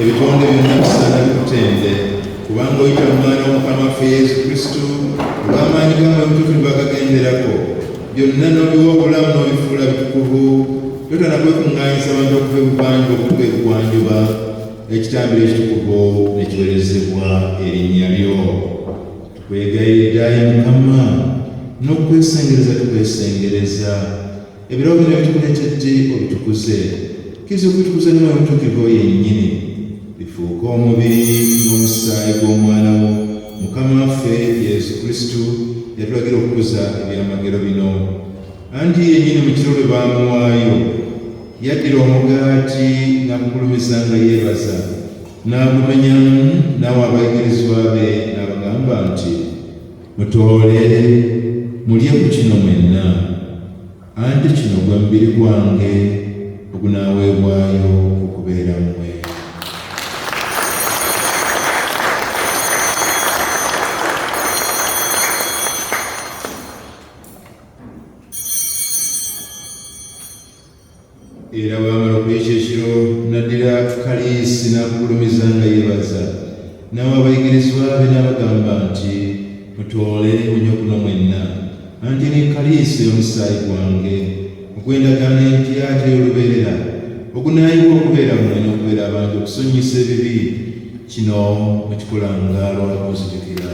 ebitonde byonna bisaana bikutende, kubanga oyita mu Mwana w'Omukama waffe Yesu Kristo gamba omutuukirivu bakagenderako byonna n'obiwa obulamu n'obifuula bitukuvu totana kwekuŋŋaanyisa abantu okuva ebuvanjuba okutuuka ebugwanjuba ekitambiro ekitukuvu ne kiweerezebwa erinnya lyo. Tukwegayiridde Ayi Mukama n'okwesengereza tukwesengereza ebirabo bino ebitukuleetedde obitukuze kkiriza okubitukuza ne Mwoyo Mutuukirivu yennyini bifuuke omubiri n'omusaayi gw'omwana wo Mukama waffe Yesu Kristo yatulagira okukuza ebyamagero bino. Anti yennyini mu kiro lwe baamuwaayo yaddira omugaati n'agugulumiza nga yeebaza n'agumenyamu n'awa abayigirizwa be n'abagamba nti, mutoole mulye ku kino mwenna, anti kino gwe mubiri gwange ogunaaweebwayo okubeera mmwe. Era bw'amala okuyikya ekiro n'addira kaliisi n'akugulumiza nga yeebaza n'awa abayigirizwa be n'abagamba nti, mutoole munywe kuno mwenna, anti ne kaliisi y'omusaayi gwange ogw'endagaano empya ey'olubeerera ogunaayibwa okubeera mmwe n'okubeera abantu okusonyiyisa ebibi, kino mukikolanga lwa kunzijukira.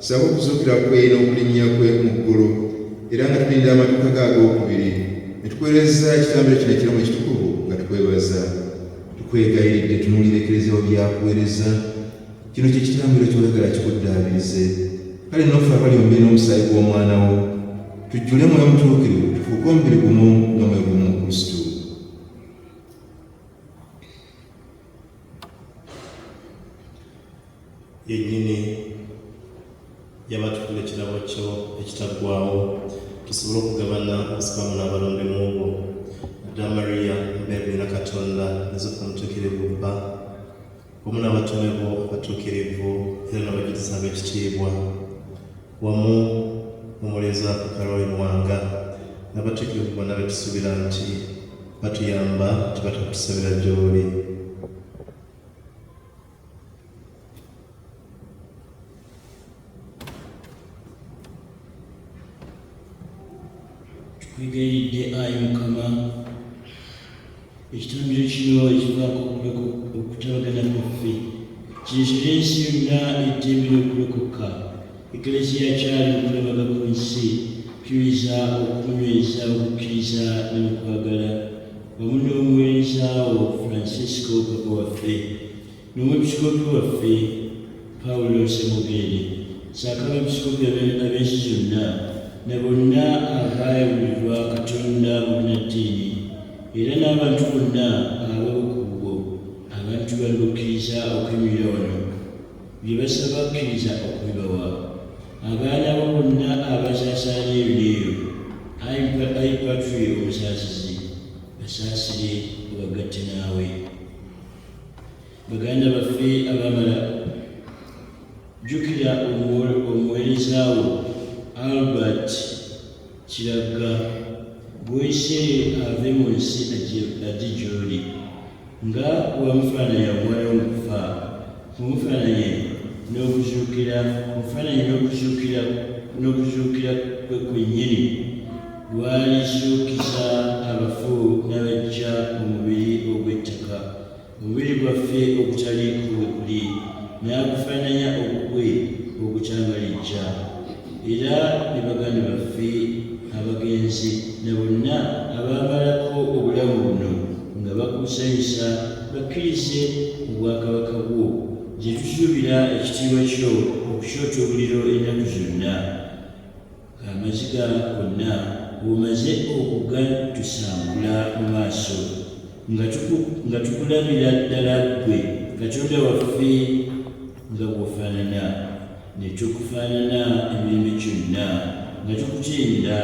Saba okuzuukira kwe n'okulinnya kwe mu ggulu, era nga tulinda amatuuka ge ag'okubiri, ne tukweereza ekitambiro kino ekiramu ekitukuvu nga tukwebaza. Tukwegayiridde tunuulira eklezia byakuweereza, kino kye kitambiro ky'oyagala kikuddaabirize. Kale noffe abali omubiri n'omusaayi gw'omwana wo, tujjule Mwoyo Mutuukirivu tufuuke omubiri gumu n'omwoyo gumu mu Kristo. Yennyini yabatukula ekirabo kyo ekitaggwaawo tusobole okugabana obusikamu n'abalonde mu bo Adda Maria mbeerera Katonda nezokka omutuukirivu bba wamu n'abatume bo abatuukirivu era n'abajulizi ab'ekitiibwa wamu n'omuleezi waffe Caroline Mwanga n'abatuukirivu bonna betusuubira nti batuyamba tibatakutusabira gy'oli. Tukwegayiridde Ayi Mukama ekitambiro kino ekivaako okutabagana kwaffe kireetere ensi yonna eddembe n'okulokoka. Eklezia kyali okulabaga ku nsi tuyiza okumunyweza okukkiriza n'okwagala wamu n'omuweerezaawo Francisco Papa waffe n'omwepisikoopi waffe Paulo Ssemugere ssaako abepisikoopi ab'ensi zonna na bonna abaayawulirwa Katonda mu bunnaddiini era n'abantu bonna ab'obukugu abantu bali okukkiriza okwenywera wano bye basaba kkiriza okubibawa. Abaana bo bonna abasaasaanya ebineeyo Ayi Patri omusaasizi basaasire obagatte naawe. Baganda baffe abaamala jjukira omuweerezaawo Albert Kiraga bw'oyise ave mu nsi ajje gy'oli nga wamufaananya omwana w'okufa mumufaananye n'okuzuukira kwe kwennyini lwalizuukiza abafu n'abajja mu mubiri ogw'ettaka omubiri gwaffe ogutaliiko we guli n'agufaananya ogugwe ogutangalirijja. Era ne baganda baffe atukkirize mu bwakabaka bwo gye tusuubira ekitiibwa kyo okukyota obuliro ennaku zonna amaziga gonna bw'omaze okugatusangula mu maaso nga tukulabira ddala ggwe katonda waffe nga bw'ofaanana ne tukufaanana emirembe gyonna nga tukutenda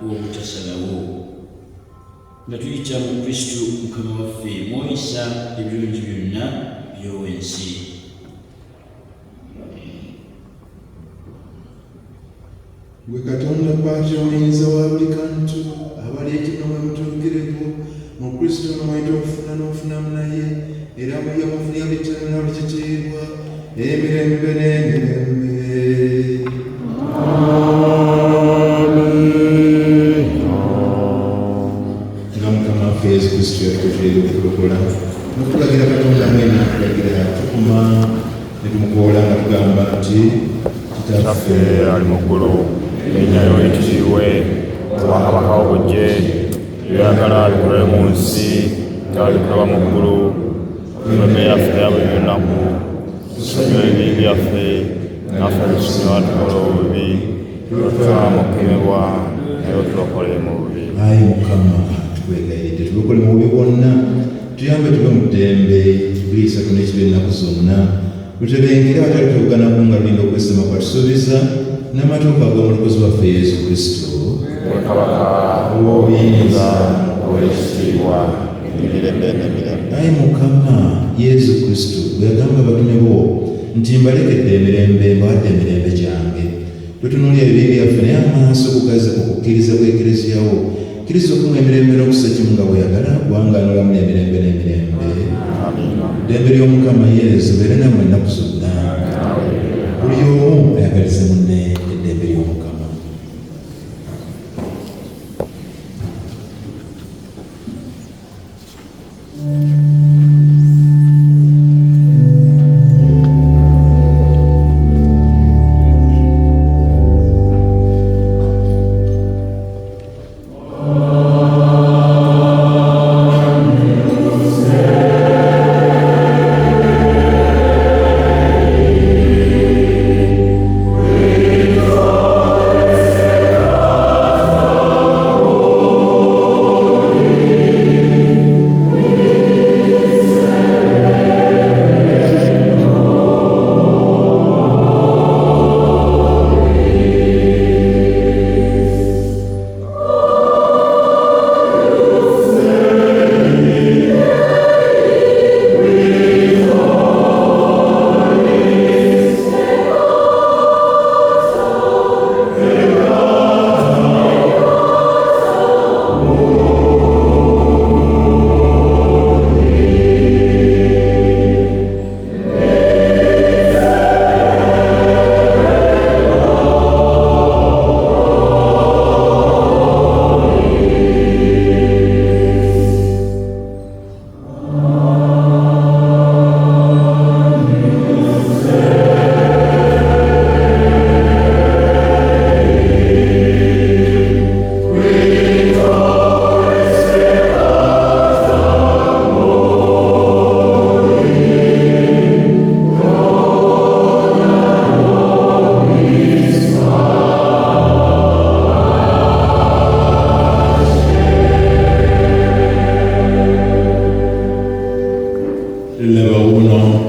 obutasalawo nga tuyita mu kristo mukama waffe mwoyisa ebirungi byonna by'owensi. Gwe Katonda kwatira omuyinza wa buli kantu abali ekinomu emutuukirevu mu kristo n'omweta okufuna n'ofunamu naye era muye mufunira bitano buli kitiibwa emirembe n'emirembe. Nga Mukama waffe Yesu Kristo yatukuteera okulokola n'okulagira Katonda mwena akulagira tukuma ne tumukoola nga tugamba nti Kitaffe ali mu ggulu, erinnya lyo lituziibwe, obwakabaka bwo bujje, by'oyagala bikolere mu nsi nga bikolebwa mu ggulu. Emmere yaffe eya buli lunaku tusonyiwe ebibi byaffe naffe tusonyiwa tukola obubi, totutwala mu kukemebwa naye otulokole mu bubi. Ayi Mukama tukwegayiridde tulokole mu bubi bwonna, tuyambe tube mu ddembe tubiisatu n'ekibi ennaku zonna, tutebengere abatali tubuganako nga lulinda okwesema kwatusuubiza n'amatuuka ag'omulokozi waffe Yesu Kristo. Gwe Kabaka w'obuyinza ow'ekitiibwa emirembe n'emirembe. Ayi Mukama Yesu Kristo bwe yagamba abatume bo nti mbalekedde emirembe mbawadde emirembe gyange, totunuulira ebibi byaffe naye amaaso kugaze okukkiriza bw'eklezia wo, kkiriza okuwa emirembe n'okussa kimu nga bw'oyagala kubanga anolamu n'emirembe n'emirembe. Ddembe ly'Omukama Yesu beere nammwe ennaku zonna. Buli omu ayagalize munne eddembe ly'Omukama.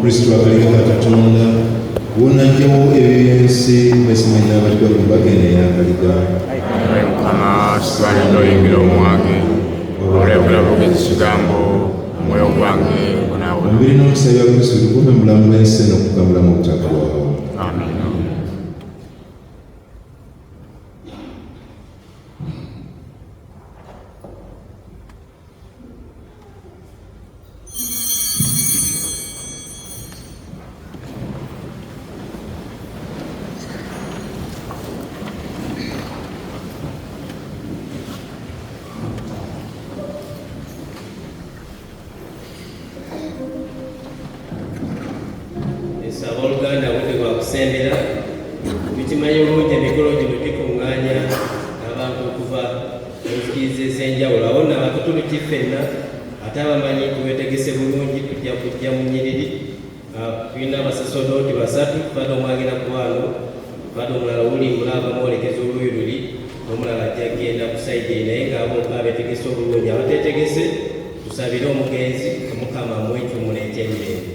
Kristo akaleka Katonda wonajjawo eby'ensi mwesimanya abatwa ku bagenda eyakaliga. Mukama kitwalire n'oyingira omwange olw'obulamu bw'ekyo kigambo omwoyo gwange bonaabona. Omubiri n'omukisa bya Kristo bikuume mu bulamu bw'ensi n'okugambulamu obutaggwaawo. Amiina. Abooluganda budde bwa kusembera bikimanyi bulungi emikolo gino gikuŋŋaanya abantu okuva mu nzikiriza ez'enjawulo awo nno abatutunuki ffenna ate abamanyi tubetegese bulungi tujja kujja mu nnyiriri. Tulina abasasodooti 3, fada omwagenda ku wano, fada omulala wuli mulaba mwolekeza oluuyi luli, n'omulala ajja kgenda ku sayidi naye ng'abo abeetegese obulungi. Abateetegese tusabire omugenzi Mukama amuwe ekyumula eky'emirembe.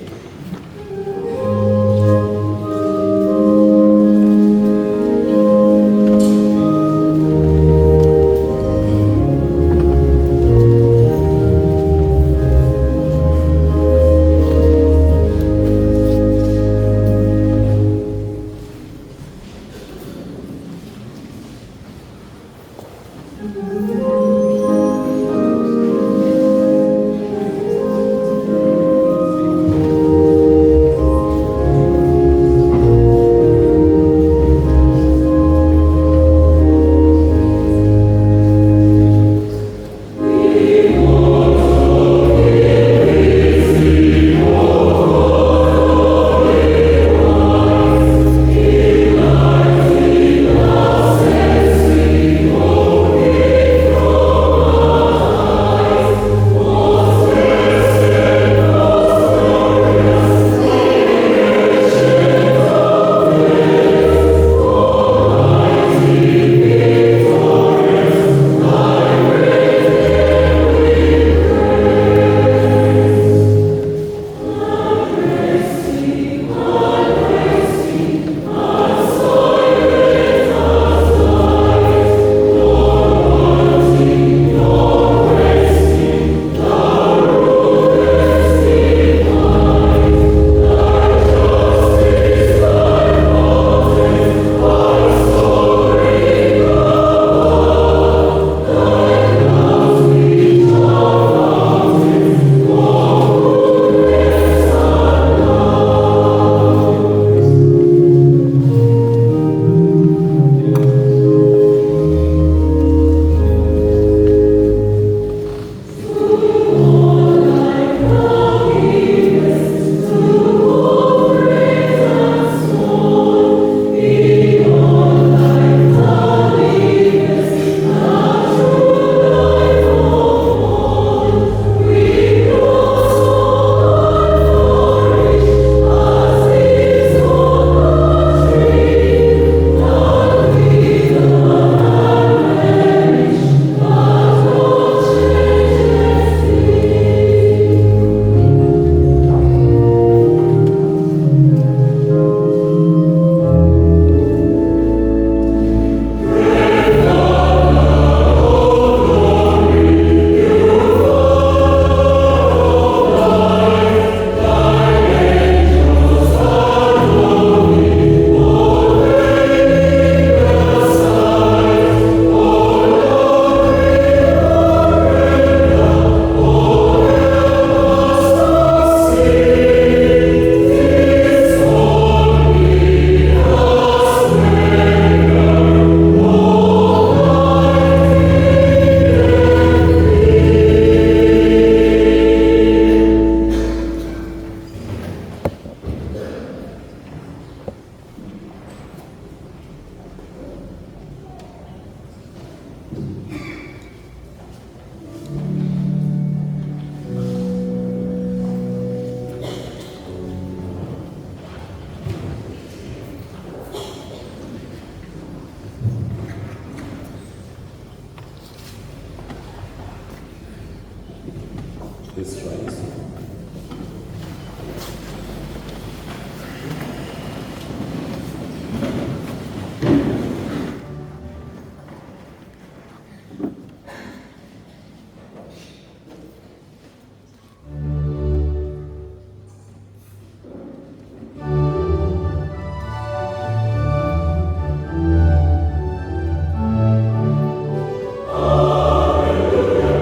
Please rise. Hallelujah.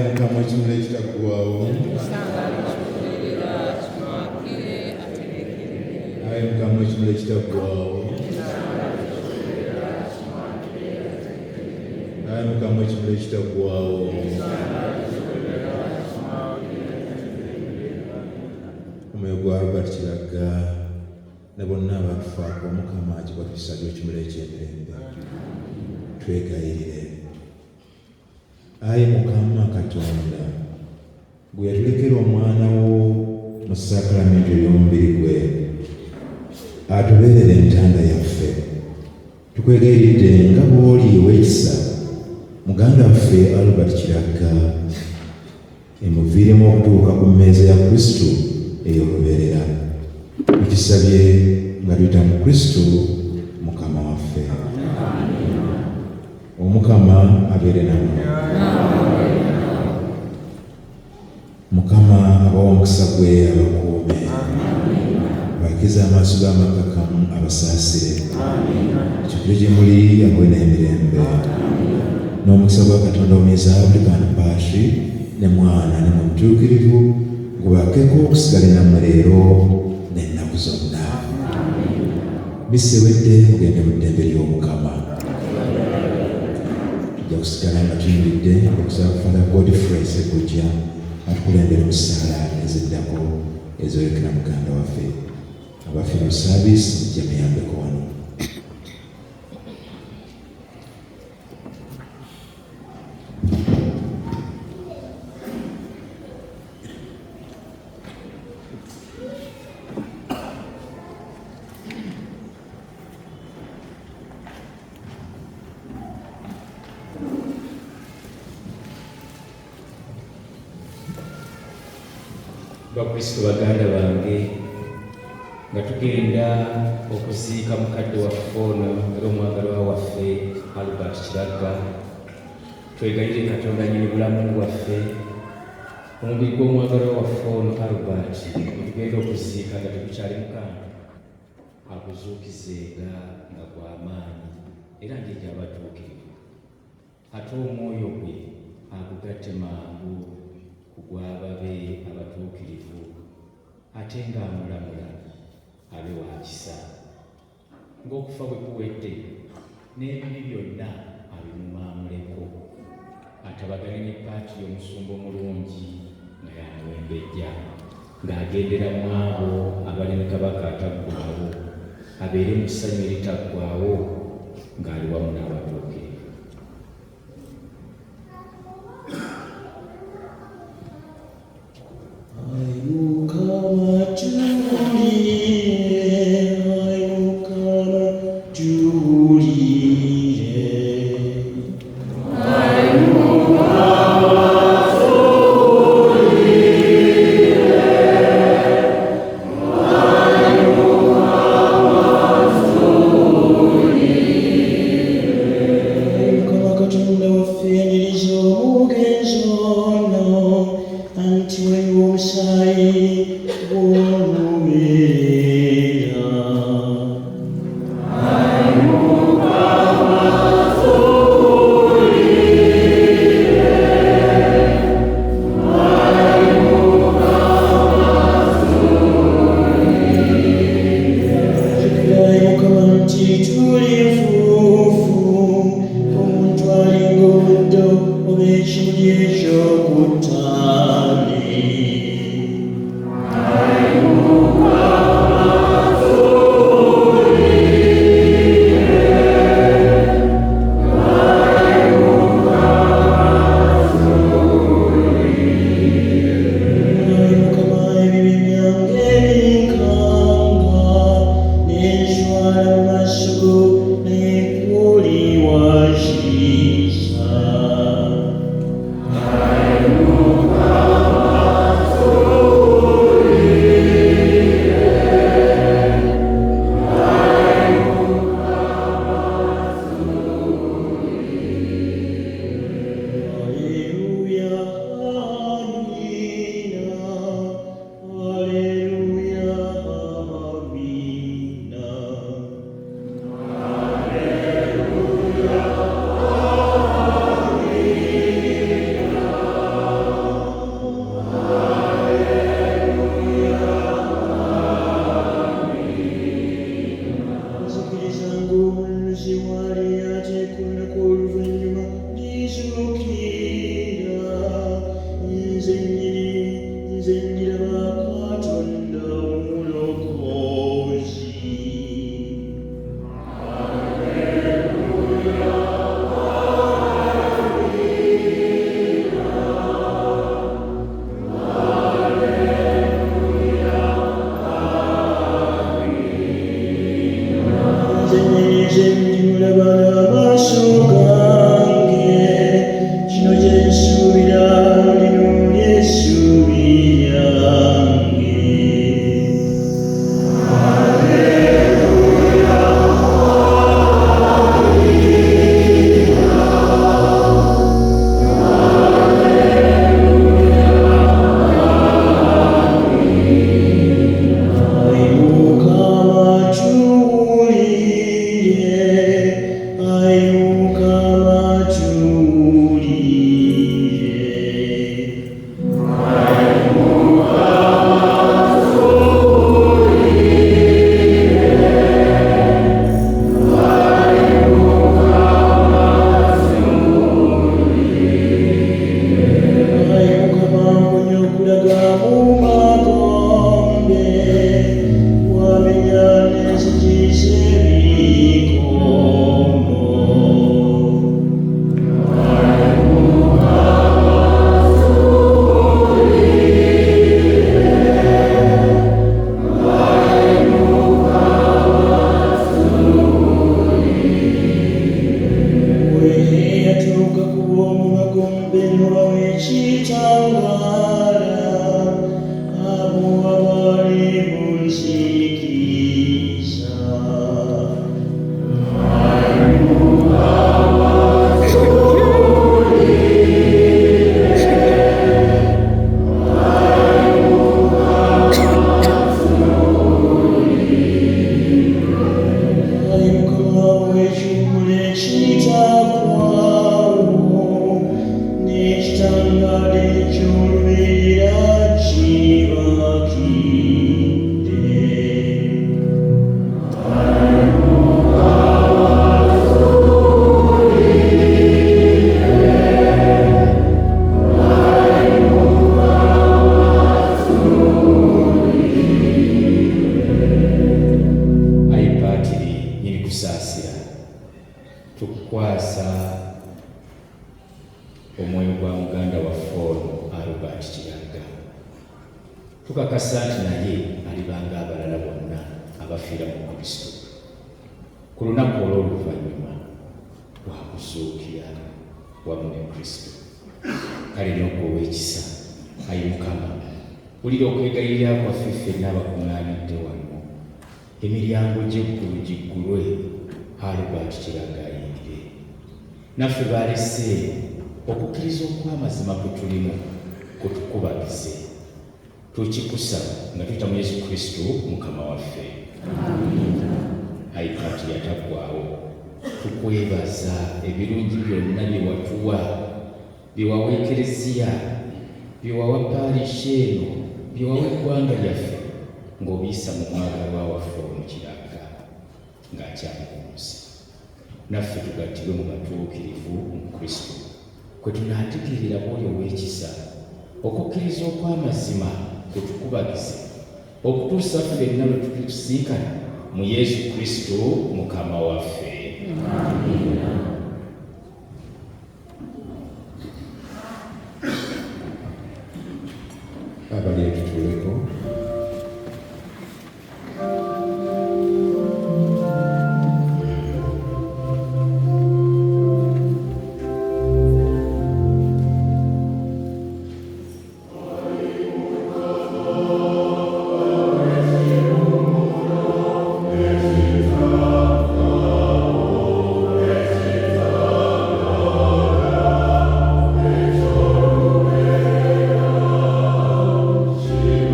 Mukama ekimuli ekitaggwaawo. Ayi Mukama ekimuli ekitaggwaawo. Ayi Mukama ekimuli ekitaggwaawo. Omwoyo gwa Robert Kiraga ne bonna abatufaako Mukama agibwa tusabye ekimuli eky'emirembe. Twegayirire. Ayi Mukama Katonda, gwe yatulekera omwana wo mu sakramenti ey'omubiri gwe atubeerera entanda yaffe, tukwegayiridde nga bw'oli ow'ekisa muganda waffe Albert Kiraga emuviiremu okutuuka ku mmeeza ya Kristo ey'olubeerera. Tukisabye nga tuyita mu Kristo Mukama waffe. Omukama abeere nammwe. Mukama abawa omukisa gwe abakuume. Bakiza amaaso g'amakakamu abasaasire. Ekikulu gye muli amuwe n'emirembe. N'omukisa gwa Katonda omuyiza buli kantu paasi ne mwana ne mutuukirivu gubakeeko okusigala nammwe leero n'ennaku zonna. Bisewedde mugende mu ddembe ly'Omukama. Tujja kusigala nga tuyimiridde okusaba Father Godfrey Ssekujja atukulembera mu ssaala eziddako ezolekera muganda waffe. Abaffe mu saabiisi mujja muyambeko wano. Bakristo baganda bange, nga tugenda okuziika mukadde waffe ono era omwagalwa waffe Albert Kiraga, twegayire Katonda nnyini bulamu bwaffe omubiri gw'omwagalwa waffe ono Albert tugenda okuziika nga tegukyali mukanda aguzuukizenga nga gw'amaanyi era ng'ejja abatuukirivu, ate omwoyo gwe agugatte mangu ku gw'ababe abatuukirivu, ate ng'amulamula abe wa kisa. Ng'okufa bwe kuwedde n'ebibi byonna abimumamuleko, atabagane ne paati y'omusumba omulungi nga yamuwembejja, ng'agendera mu abo abali ne kabaka ataggwaawo, abeere mu ssanyu eritaggwaawo ng'ali wamu n'abatuukirivu. Omuntu alinga omuddo oba ekimuli ekyo tukakasa nti naye alibanga abalala bonna abafiira mu Kristo ku lunaku olw'oluvannyuma lwa kuzuukira wamu ne Kristo. Kale n'okw'ow'ekisa, Ayi Mukama, wulira okwegayirira kwaffe ffenna abakuŋŋaanidde wano, emiryango gy'eggulu giggulwe, Albert Kiraga ayingire. Naffe baalese okukkiriza okw'amazima kwe tulimu kutukubagize. Tukikusaba nga tuyita mu Yesu Kristo Mukama waffe. Ayi kati yataggwaawo, tukwebaza ebirungi byonna bye watuwa, bye wawa Ekereziya, bye wawa paalishi eno, bye wawa eggwanga lyaffe, ng'obiyisa mu mwagalwa waffe Omukiraga ng'akyali ku nsi. Naffe tugattibwe mu batuukirivu mu Kristo, kwe tunaategeerera bw'oli ow'ekisa, okukkiriza okw'amazima kutukubagize, okutuusa ffenna lwe tutusinkana mu Yesu Kristo Mukama waffe. Abali tutuleko. She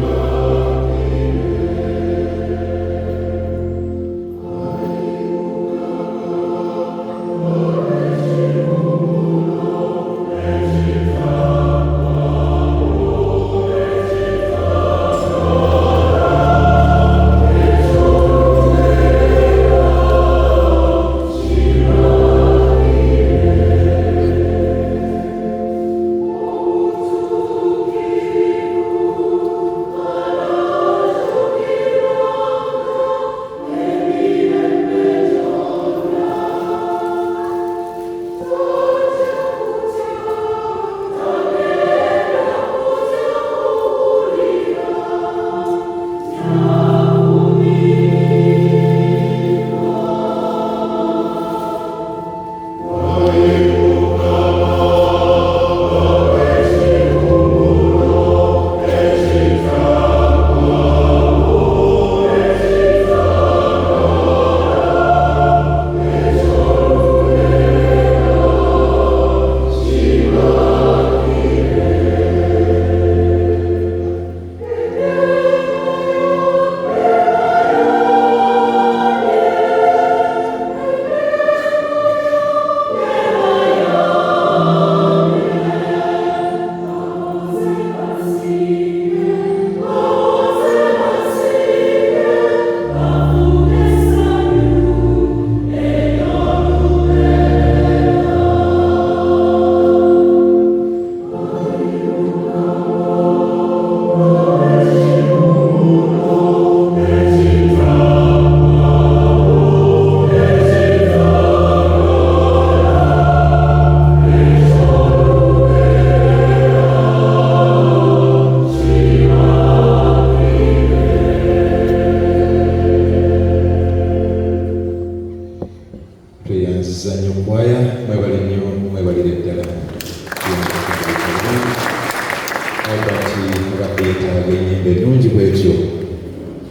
Albert abadde yeetaaga ennyimba ennungi bwetyo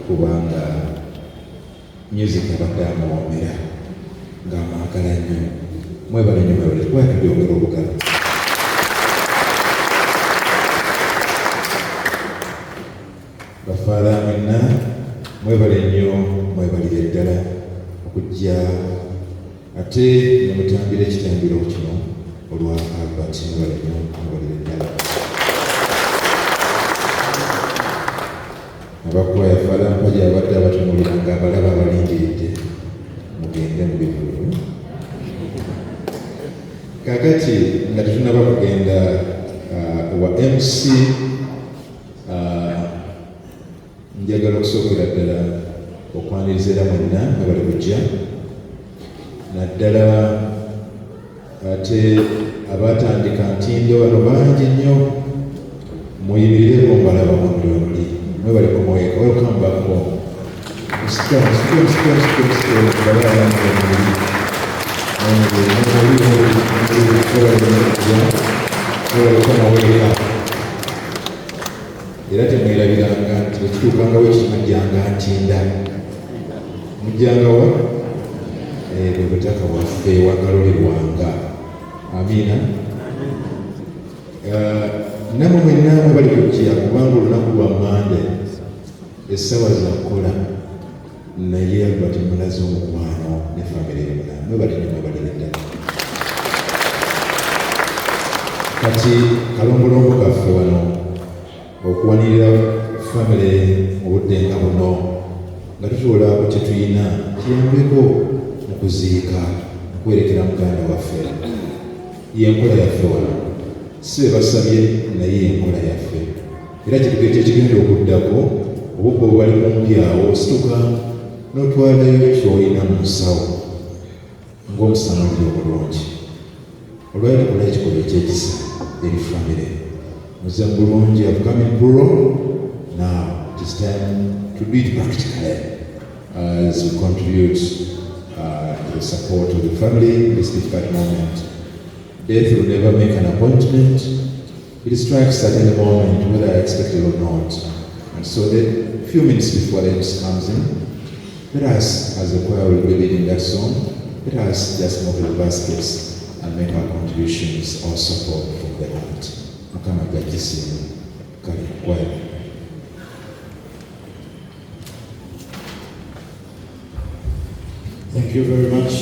kubanga music abadde amuwoomera ng'amwagala nnyo. Mwebale nnyo, mwebale, twaka byongera obugalo. Bafaala mwenna mwebale nnyo, mwebalire ddala okujja ate ne mutambira ekitambiro kino olwa Albert. Mwebale nnyo, mwebalire ddala. Abakwaya Faala Mpagi abadde abatunulira ng'abalaba abalindiridde mugende mu bivulu. Kaakati nga tetunaba kugenda wa MC, njagala okusookera ddala okwaniriza era mwenna nga bali kujja naddala ate abatandika ntindo bano bangi nnyo, muyimirire mbalaba muli mwebale kumuweeka. Welcome back home. Era temwerabiranga nti ekituukangawo ekimujjanga ntinda mujjangawa bwe butaka bwaffe wagalolirwanga. Amiina. Namwe mwenna bali kujja kubanga olunaku lwa Mande essaawa zakola naye Albert mulaze omukwano ne famire yonna. Mwebali nnyo, mwebalire ddala. Kati kalombolombo kaffe wano okuwanirira famire mu budde nga buno nga tutuula abo tetuyina kiyambeko mu kuziika, okwerekera muganda waffe. Yenkola yaffe wano, si basabye naye yenkola yaffe. Era ekigenda okuddako obubba obubali kumpi awo osituka n'otwalayo ky'olina mu nsawo ng'omusamali omulungi. Olwali kola ekikolwa ekyekisa eri famire. Muze bulungi, have come in plural. Now it is time to do it practically as we contribute to the support of the family in this difficult moment. Death will never make an appointment. It strikes at any moment, whether I expect it or not. And so the few minutes before the MC comes in, let us, as the choir will be leading that song, let us just move the baskets and make our contributions or support from the heart. Mukama gajisimu kali choir. Thank you very much.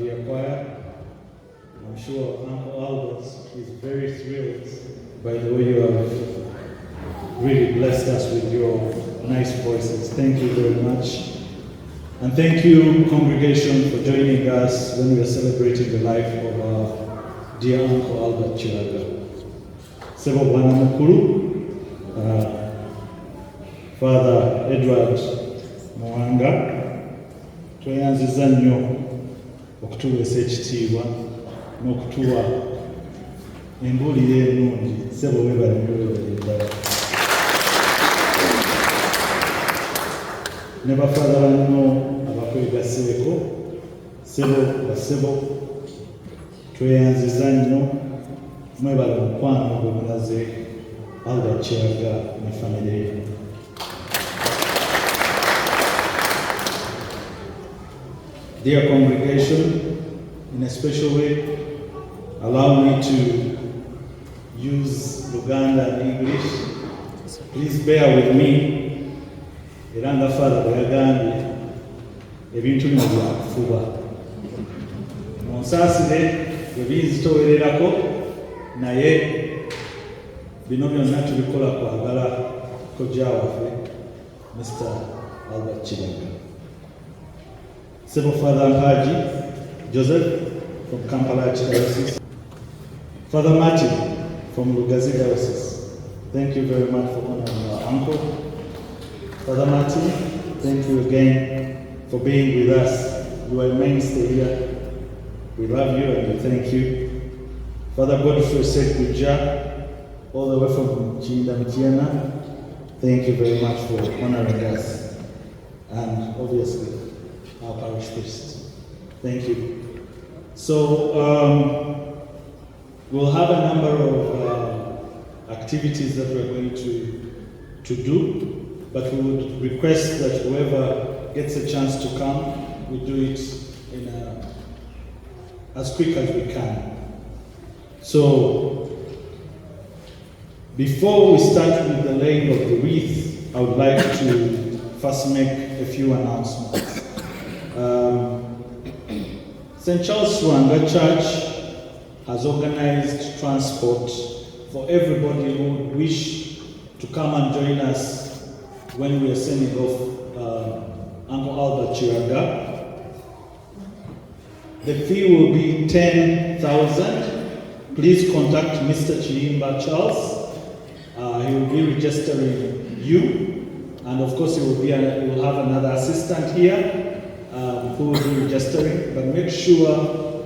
dear choir. I'm sure Uncle Albert is very thrilled by the way you have really blessed us with your nice voices. Thank you very much. And thank you, congregation, for joining us when we are celebrating the life of our dear Uncle Albert Chiraga. Sebo Bwana Mukuru, Father Edward Mwanga, tweyanziza nnyo okutuweesa ekitiibwa n'okutuwa embuulire ennungi. Sebo webale ddala. Ne bafadha banno abakwegaseeko, basebo tweyanziza nnyo, mwebale mukwano gwe mulaze Albert Chiraga ne famire ye. Dear congregation, in a special way, allow me to use Luganda and English. Please bear with me. Era nga Father bwe yagambye ebintu bino byakufuba. Munsaasire bwe binzitowererako, naye bino byonna tubikola kwagala kojja waffe Mr. Albert Chiraga. Sebo Father Haji Joseph from Kampala Archdiocese. Father Martin from Lugazi Diocese. Thank you very much for honoring our uncle. Father Martin, thank you again for being with us. You are a mainstay here. We love you and we thank you. Father Godfrey Sekuja, all the way from Chinda Mtiana, thank you very much for honoring us. And obviously, our parish priest. Thank you. So, we'll have a number of activities that we're going to do, but we would request that whoever gets a chance to come, we do it in as quick as we can. So, before we start with the laying of the wreath, I would like to first make a few announcements. St. Charles Swanga Church has organized transport for everybody who would wish to come and join us when we are sending off Uncle Albert Chiraga. The fee will be 10,000. Please contact Mr. Chiimba Charles. He will be registering you, and of course he will have another assistant here who will be registering, but make sure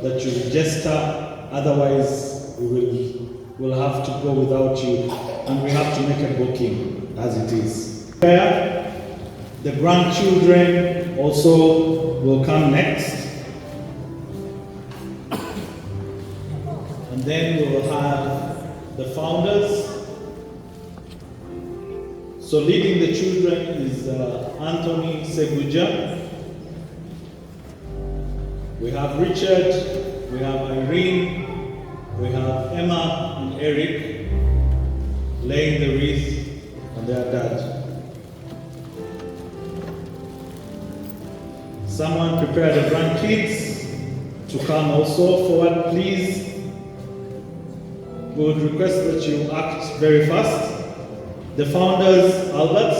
that you register, otherwise we will have to go without you, and we have to make a booking as it is. The grandchildren also will come next, and then we will have the founders. So leading the children is Anthony Seguja. We have Richard, we have Irene, we have Emma and Eric laying the wreath on their dad. Someone prepare the grandkids to come also forward, please. We would request that you act very fast. The founders, Albert,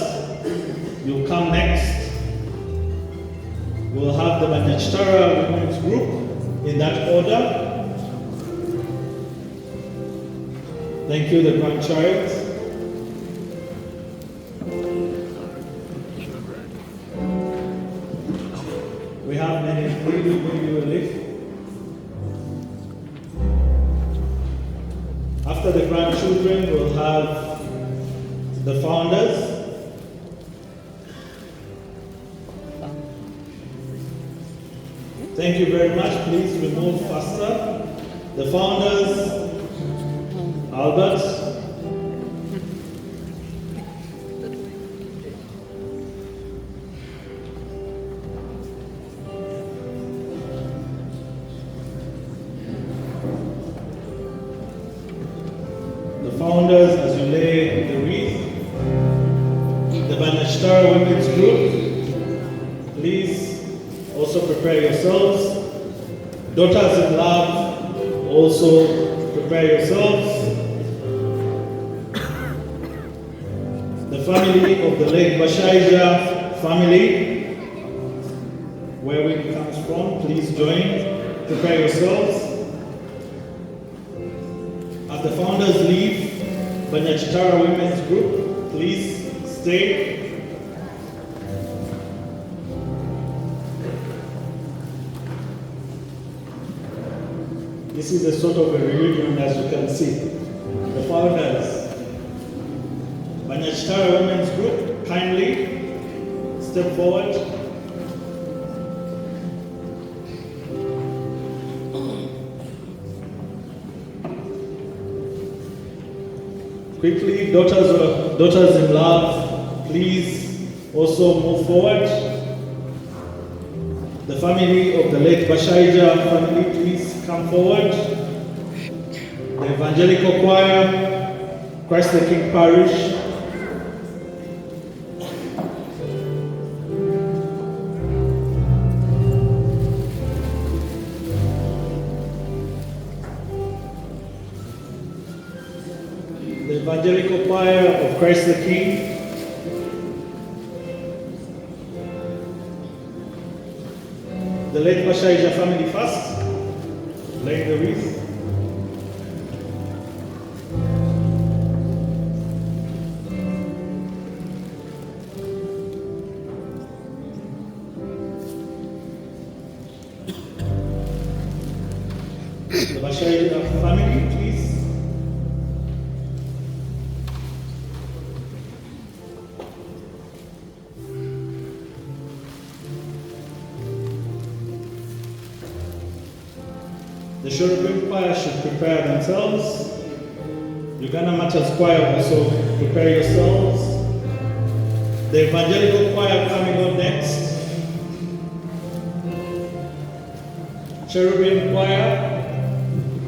you'll come next. We'll have the Manjachitara Women's Group in that order. Thank you, the grandchild. We have many really, really relief. After the grandchildren, we'll have the founders. Thank you very much. Please remove faster. The founders, Albert. The founders, as you lay the wreath, the Banashtara Women's Group, please also prepare yourselves. Daughters in love, also prepare yourselves. The family of the late Bashaija family, where we comes from, please join. Prepare yourselves. As the founders leave, Banyachitara Women's Group, please stay. This is a sort of a reunion, as you can see. The founders, Banyachitara Women's Group, kindly step forward. Quickly, daughters in love, please also move forward. The family of the late Bashaija family, please come forward. The Evangelical Choir, Christ the King Parish. The Evangelical Choir of Christ the King. The late Bashaija family first, laying the wreath. The Bashaija family, please. The Cherubim Choir should prepare themselves. Uganda Matters Choir also prepare yourselves. The Evangelical Choir coming up next. Cherubim Choir.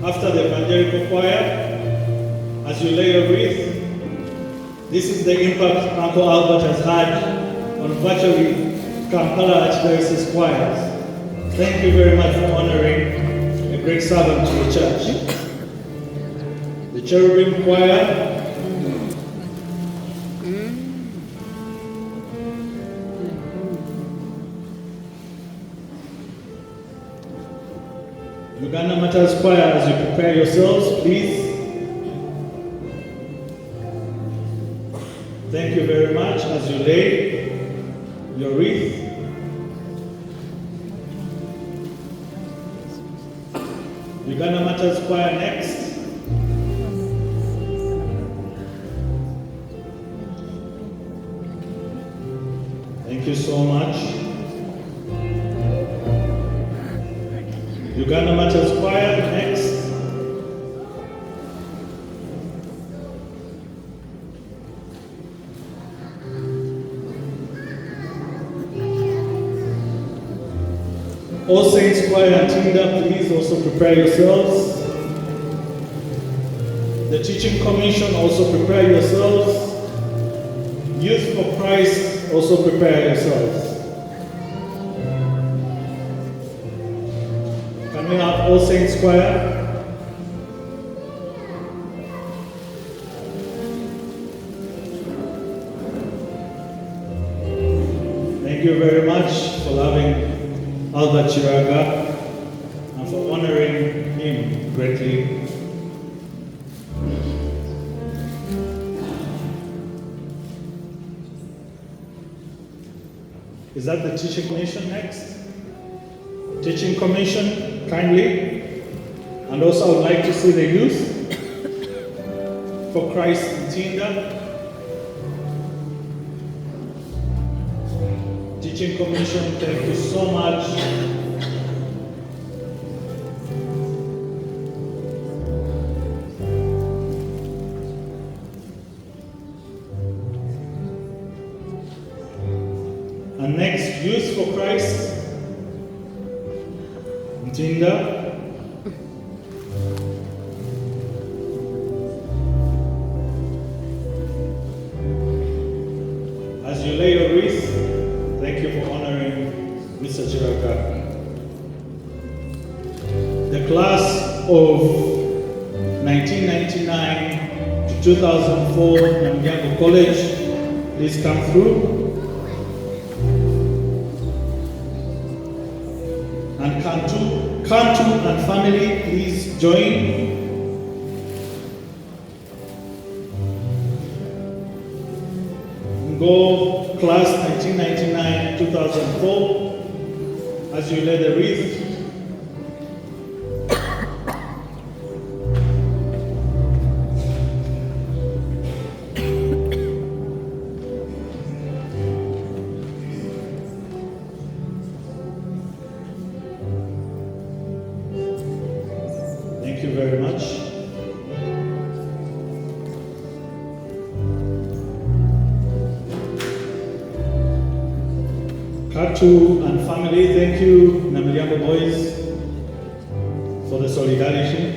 After the Evangelical Choir, as you lay a wreath, this is the impact Uncle Albert has had on virtually Kampala Archdiocese choirs. Thank you very much for honoring a great servant to the church. The Cherubim Choir. Uganda Matters Choir, as you prepare yourselves, please. Thank you very much as you lay your wreath. Uganda Matters Choir next. Thank you so much. Uganda Matters Choir next. All Saints Choir and Tinda, please also prepare yourselves. The Teaching Commission, also prepare yourselves. Youth for Christ, also prepare yourselves. Can we have All Saints Choir? Thank you very much for loving Albert Chiraga and for honoring him greatly. Is that the Teaching Commission next? Teaching Commission, kindly. And also I would like to see the youth for Christ in Tinda. Teaching Commission, thank you so much. And next, Youth for Christ, Tinda. As you lay your wreath, thank you for honoring Mr. Chiraga. class of 1999 to 2004 Namnyango College, please come through. And Kantu and family, please join. Go class 1999-2004 as you lay the wreath. Thank you very much. Katu and family, thank you, Namilyango boys, for the solidarity.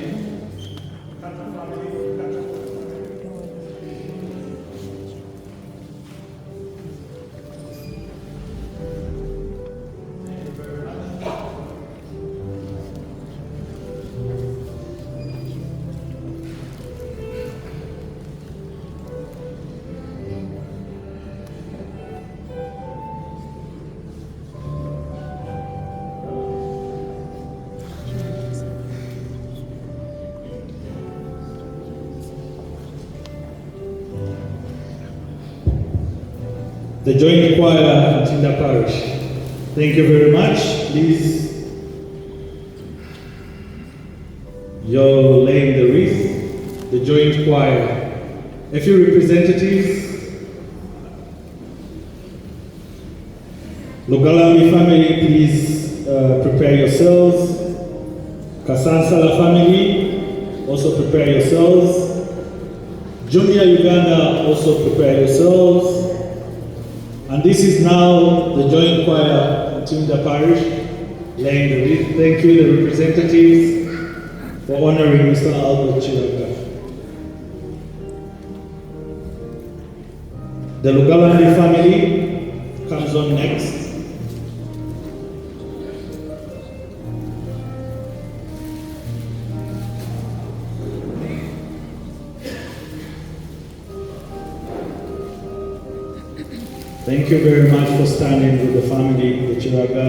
The joint choir in Tinda Parish, thank you very much. Please, you're laying the wreath. The joint choir, a few representatives. Lugalami family, please prepare yourselves. Kasansala family, also prepare yourselves. Jumia Uganda, also prepare yourselves. And this is now the joint choir in Tinda Parish laying the wreath. Thank you, the representatives, for honoring Mr. Albert Chiraka. The Lugalandi family comes on next. Thank you very much for standing with the family, the Chiraga.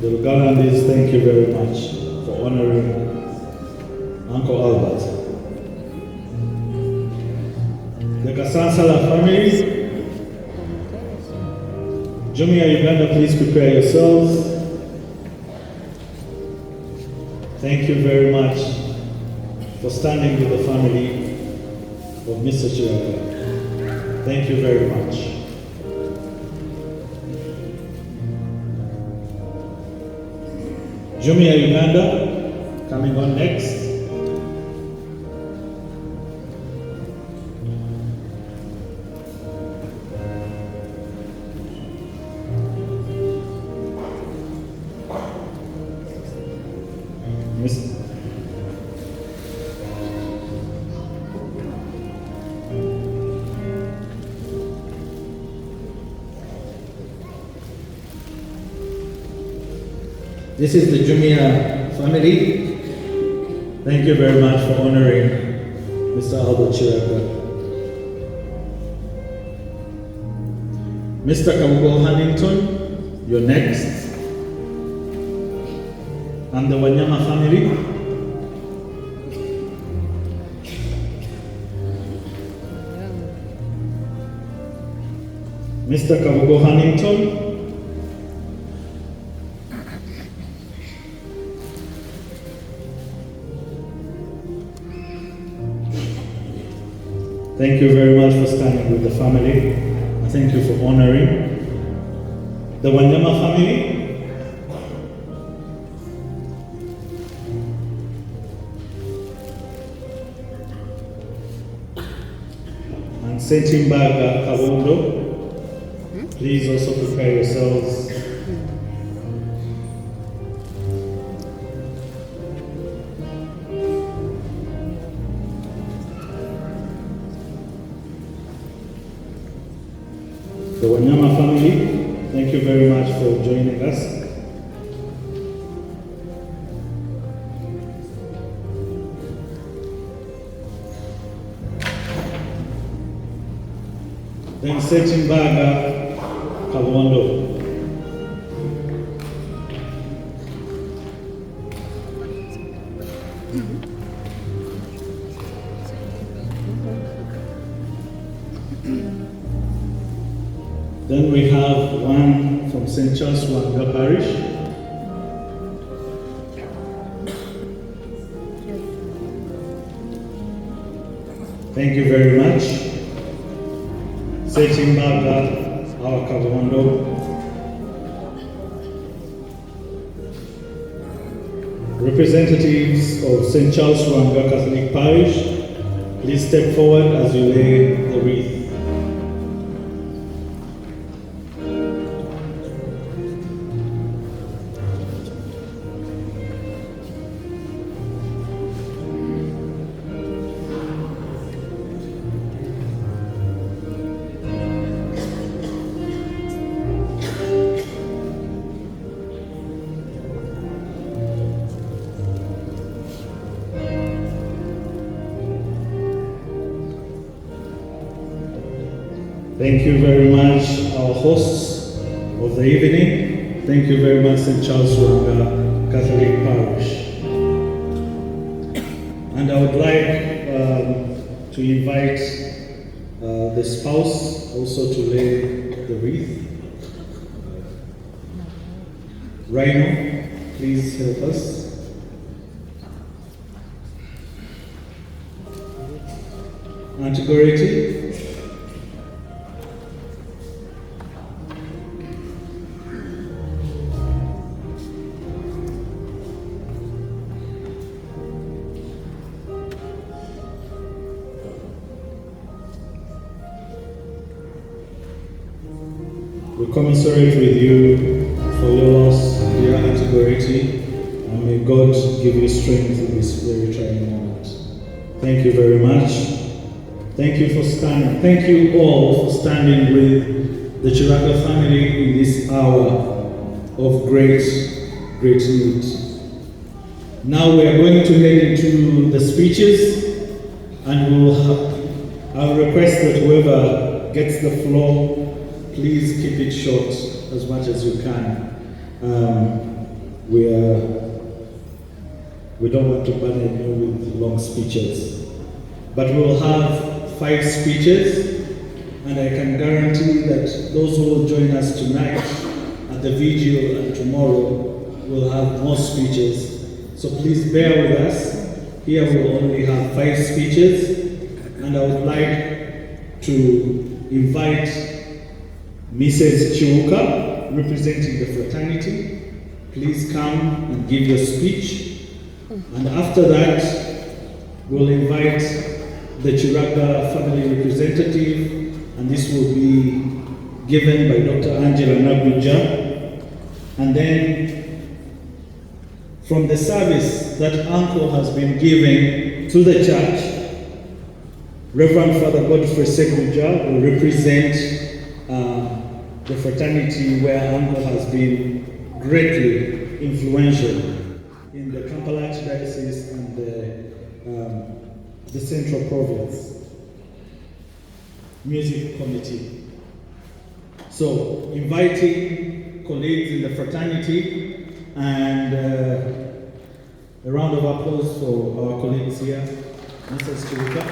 The Lugalandis, thank you very much for honoring Uncle Albert. The Kasansala families, Jumia Uganda, please prepare yourselves. Thank you very much for standing with the family of Mr. Chiraga. Thank you very much. Jumia Uganda, coming on next. This is the Jumia family. Thank you very much for honoring Mr. Albert Chiraka. Mr. Kabugo Huntington, you're next. And the Wanyama family. Mr. Kabugo Huntington. Thank you very much for standing with the family. And thank you for honoring the Wanyama family. And Sentimbaga Kabondo, please also prepare yourselves. The Wanyama family, thank you very much for joining us. in Setimbaga, Kabondo. Then we have one from St. Charles Wanga Parish. Thank you very much. Setimbaga, our Kabondo. Representatives of St. Charles Wanga Catholic Parish, please step forward as you lay the wreath. Thank you very much, our hosts of the evening. Thank you very much, St. Charles Wanga Catholic Parish. And I would like to invite the spouse also to lay the wreath. Rhino, please help us. Auntie Goreti. We commiserate with you for your loss, dear Auntie Goreti, and may God give you strength in this very trying moment. Thank you very much. Thank you for standing. Thank you all for standing with the Chiraga family in this hour of great need. Now we are going to head into the speeches, and I'll request that whoever gets the floor, please keep it short as much as you can. We don't want to burden you with long speeches, but we'll have 5 speeches, and I can guarantee that those who will join us tonight at the vigil and tomorrow will have more speeches. So please bear with us. Here we'll only have 5 speeches, and I would like to invite Mrs. Chiuka, representing the fraternity. Please come and give your speech. And after that, we'll invite the Chiraga family representative, and this will be given by Dr. Angela Naguja. And then from the service that Uncle has been giving to the church, Reverend Father Godfrey Seguja will represent the fraternity where Uncle has been greatly influential in the Kampala Archdiocese and the Central Province Music Committee. So, inviting colleagues in the fraternity, and a round of applause for our colleagues here. Mrs. Chiruka.